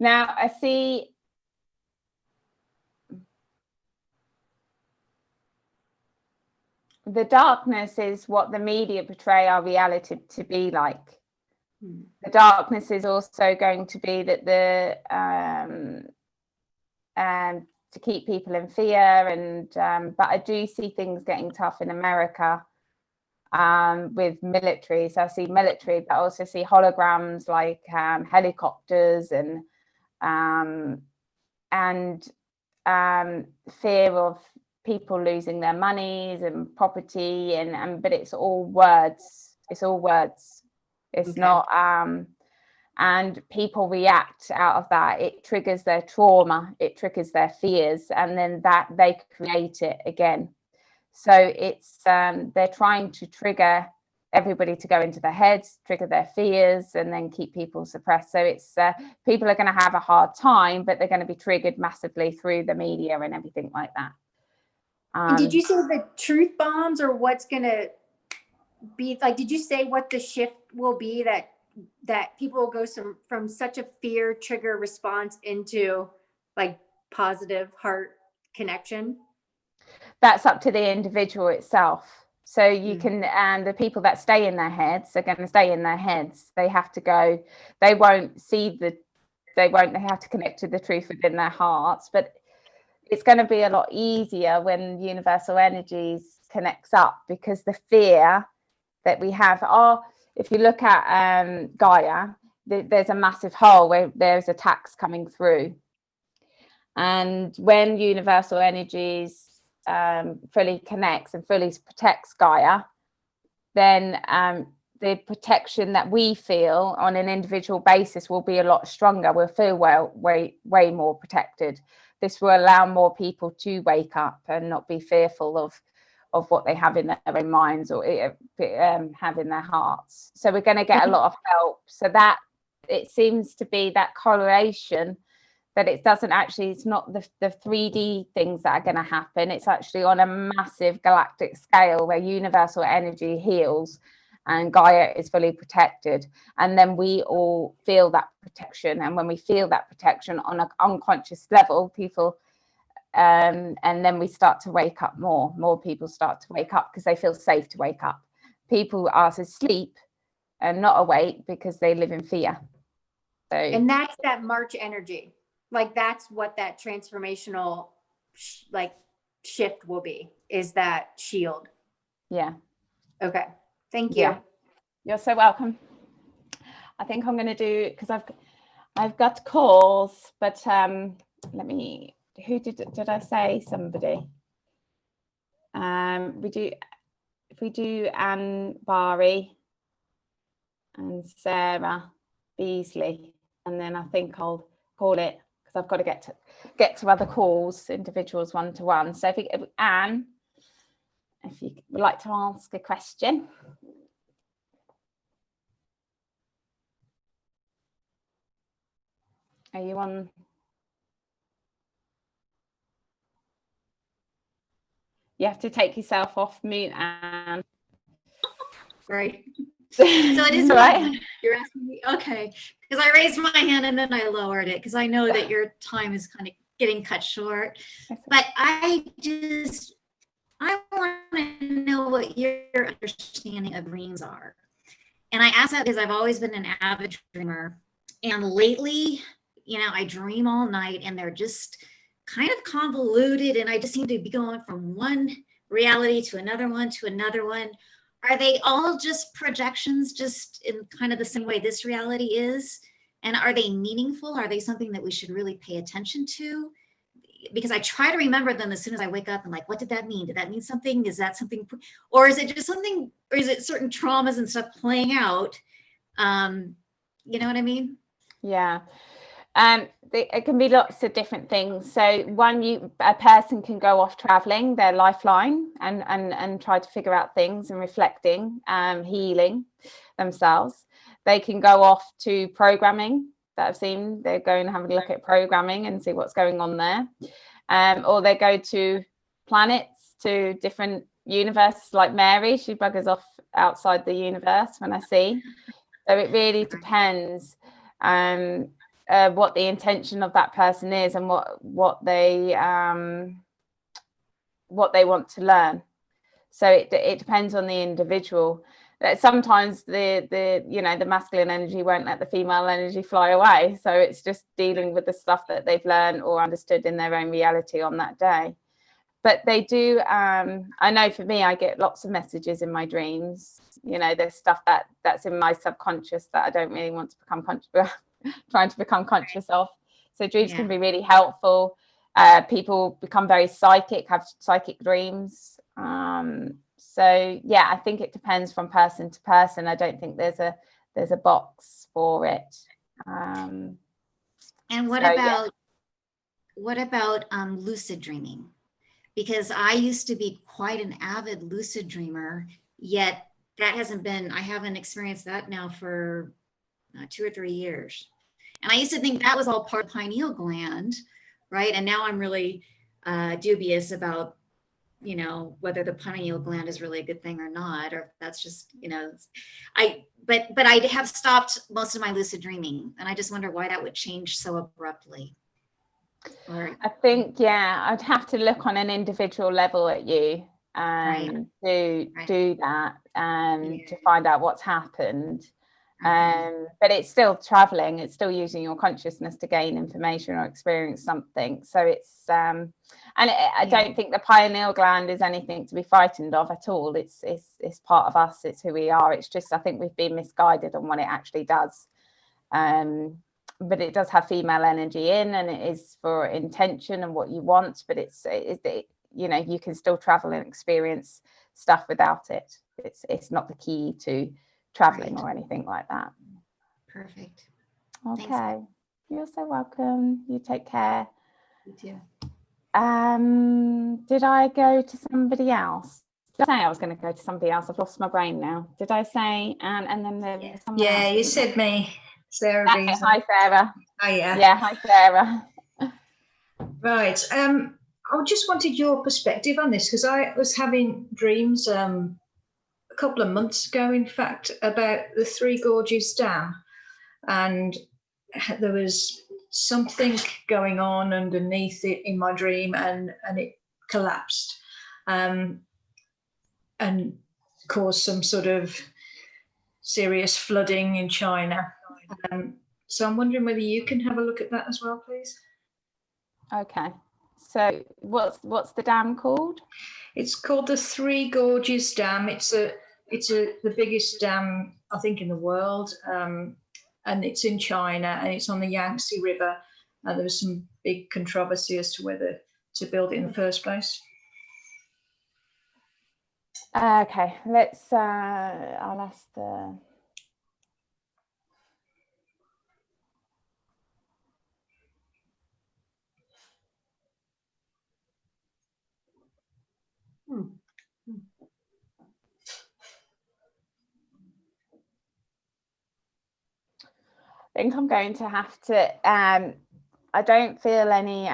Now I see the darkness is what the media portray our reality to be like. The darkness is also going to be that to keep people in fear, and but I do see things getting tough in America. With military, so I see military, but I also see holograms like helicopters and fear of people losing their monies and property, and but it's all words. It's Okay. not and people react out of that. It triggers their trauma, it triggers their fears, and then that they create it again. So it's they're trying to trigger everybody to go into their heads, trigger their fears, and then keep people suppressed. So it's people are going to have a hard time, but they're going to be triggered massively through the media and everything like that. And did you say the truth bombs, or what's going to be like? Did you say what the shift will be that people will go from such a fear trigger response into like positive heart connection? That's up to the individual itself. So you can, and the people that stay in their heads are going to stay in their heads. They have to go, they won't have to connect to the truth within their hearts, but it's going to be a lot easier when universal energies connects up, because the fear that we have if you look at Gaia, there's a massive hole where there's attacks coming through. And when universal energies fully connects and fully protects Gaia, then the protection that we feel on an individual basis will be a lot stronger. We'll feel way more protected. This will allow more people to wake up and not be fearful of what they have in their own minds or have in their hearts. So we're going to get a lot of help. So that it seems to be that correlation, that it doesn't actually, it's not the 3D things that are going to happen. It's actually on a massive galactic scale where universal energy heals and Gaia is fully protected. And then we all feel that protection. And when we feel that protection on an unconscious level, people, and then we start to wake up more people start to wake up because they feel safe to wake up. People are asleep and not awake because they live in fear. So, and that's that March energy. Like that's what that transformational shift will be, is that shield. Yeah. Okay. Thank you. Yeah. You're so welcome. I think I'm going to do, because I've got calls, but let me, who did I say somebody? If we do Anne Barry and Sarah Beasley, and then I think I'll call it, because I've got to get to other calls, individuals one-to-one. So if Anne, if you would like to ask a question. Are you on? You have to take yourself off mute, Anne. Right. So it is right. You're asking me, okay, because I raised my hand and then I lowered it because I know that your time is kind of getting cut short. But I want to know what your understanding of dreams are. And I ask that because I've always been an avid dreamer. And lately, you know, I dream all night and they're just kind of convoluted. And I just seem to be going from one reality to another one to another one. Are they all just projections, just in kind of the same way this reality is? And are they meaningful? Are they something that we should really pay attention to? Because I try to remember them as soon as I wake up and like, what did that mean? Did that mean something? Is that something? Or is it just something, or is it certain traumas and stuff playing out? You know what I mean? Yeah. It can be lots of different things. So a person can go off traveling, their lifeline, and try to figure out things and reflecting, healing themselves. They can go off to programming that I've seen. They're going and having a look at programming and see what's going on there. Or they go to planets, to different universes, like Mary. She buggers off outside the universe when I see. So it really depends what the intention of that person is and what they want to learn. So it depends on the individual. Sometimes the masculine energy won't let the female energy fly away. So it's just dealing with the stuff that they've learned or understood in their own reality on that day. But they do, I know for me, I get lots of messages in my dreams. You know, there's stuff that's in my subconscious that I don't really want to become conscious, trying to become conscious of. So dreams can be really helpful. People become very psychic, have psychic dreams. So yeah, I think it depends from person to person. I don't think there's a box for it. And what about lucid dreaming? Because I used to be quite an avid lucid dreamer, yet I haven't experienced that now for 2 or 3 years. And I used to think that was all part of the pineal gland, right? And now I'm really dubious about, you know, whether the pineal gland is really a good thing or not, or if that's just, you know, but I have stopped most of my lucid dreaming, and I just wonder why that would change so abruptly. I think, yeah, I'd have to look on an individual level at you and do that to find out what's happened. But it's still traveling, it's still using your consciousness to gain information or experience something. So it's I don't think the pineal gland is anything to be frightened of at all. It's part of us, it's who we are. It's just, I think we've been misguided on what it actually does. But it does have female energy in, and it is for intention and what you want, but it's you know, you can still travel and experience stuff without it. It's not the key to traveling or anything like that. Perfect. Okay. Thanks. You're so welcome. You take care. You too. Did I go to somebody else? Did I say I was going to go to somebody else? I've lost my brain now. Did I say and then there was someone else, you said me, Sarah. Hi, Sarah. Oh yeah. Yeah, hi, Sarah. Right. I just wanted your perspective on this, because I was having dreams couple of months ago, in fact, about the Three Gorges Dam, and there was something going on underneath it in my dream, and it collapsed, and caused some sort of serious flooding in China. So I'm wondering whether you can have a look at that as well, please. Okay. So what's the dam called? It's called the Three Gorges Dam. It's the biggest dam, I think, in the world, and it's in China, and it's on the Yangtze River. There was some big controversy as to whether to build it in the first place. Okay, let's. I'll ask the. I think I'm going to have to. I don't feel any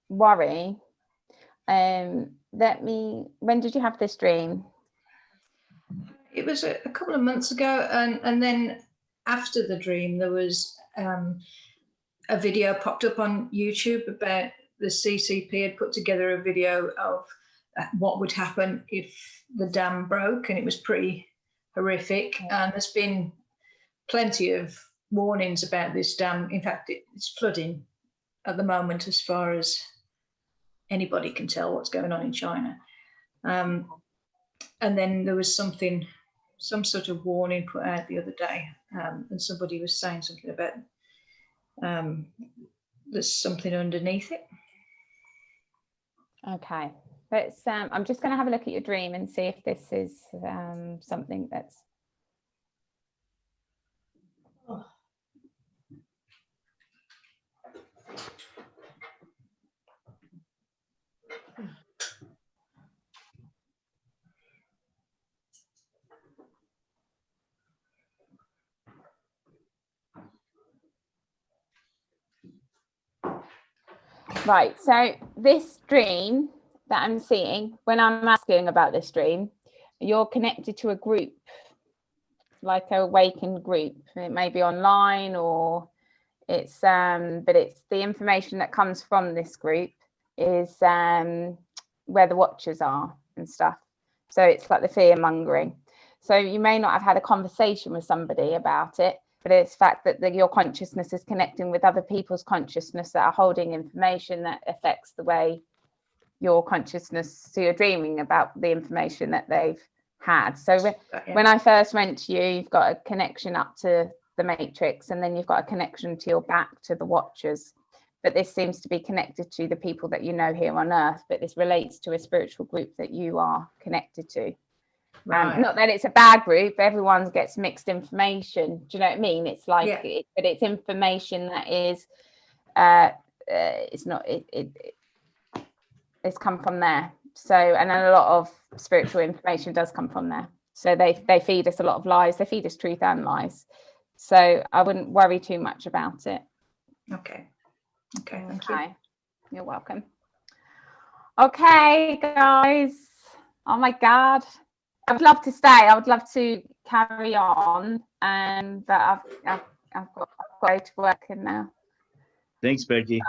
worry. When did you have this dream? It was a couple of months ago, and then after the dream, there was a video popped up on YouTube about the CCP had put together a video of what would happen if the dam broke, and it was pretty horrific. And there's been plenty of warnings about this dam. In fact, it's flooding at the moment, as far as anybody can tell what's going on in China. And then there was some sort of warning put out the other day, and somebody was saying something about there's something underneath it. Okay, let's. I'm just going to have a look at your dream and see if this is something that's. Right, so this dream that I'm seeing, when I'm asking about this dream, you're connected to a group, like an awakened group. It may be online, or it's but it's the information that comes from this group is where the watchers are and stuff. So it's like the fear mongering. So you may not have had a conversation with somebody about it, but it's the fact that your consciousness is connecting with other people's consciousness that are holding information that affects the way your consciousness, so you're dreaming about the information that they've had. So when I first went to you, you've got a connection up to the matrix, and then you've got a connection to your back to the watchers. But this seems to be connected to the people that you know here on Earth, but this relates to a spiritual group that you are connected to. Right. Not that it's a bad group, everyone gets mixed information. Do you know what I mean? It's like, but it's information that is, it's come from there. So, and a lot of spiritual information does come from there. So they feed us a lot of lies. They feed us truth and lies. So I wouldn't worry too much about it. Okay. Okay. Thank you. You're welcome. Okay, guys. Oh my God. I would love to stay. I would love to carry on, but I've got to go to work now. Thanks, Becky.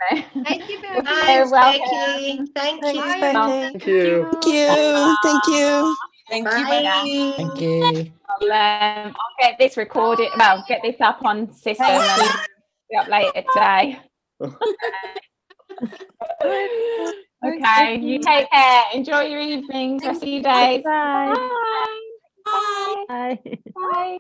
Thank you, Becky. Thanks, Becky. Thank you. Thank you. Thank you. Thank you. Thank you, Becky. Thank you. I'll get this recorded. Well, get this up on system and be up later today. Okay, you take care. Enjoy your evening. Rest of your day. Bye. Bye. Bye. Bye. Bye.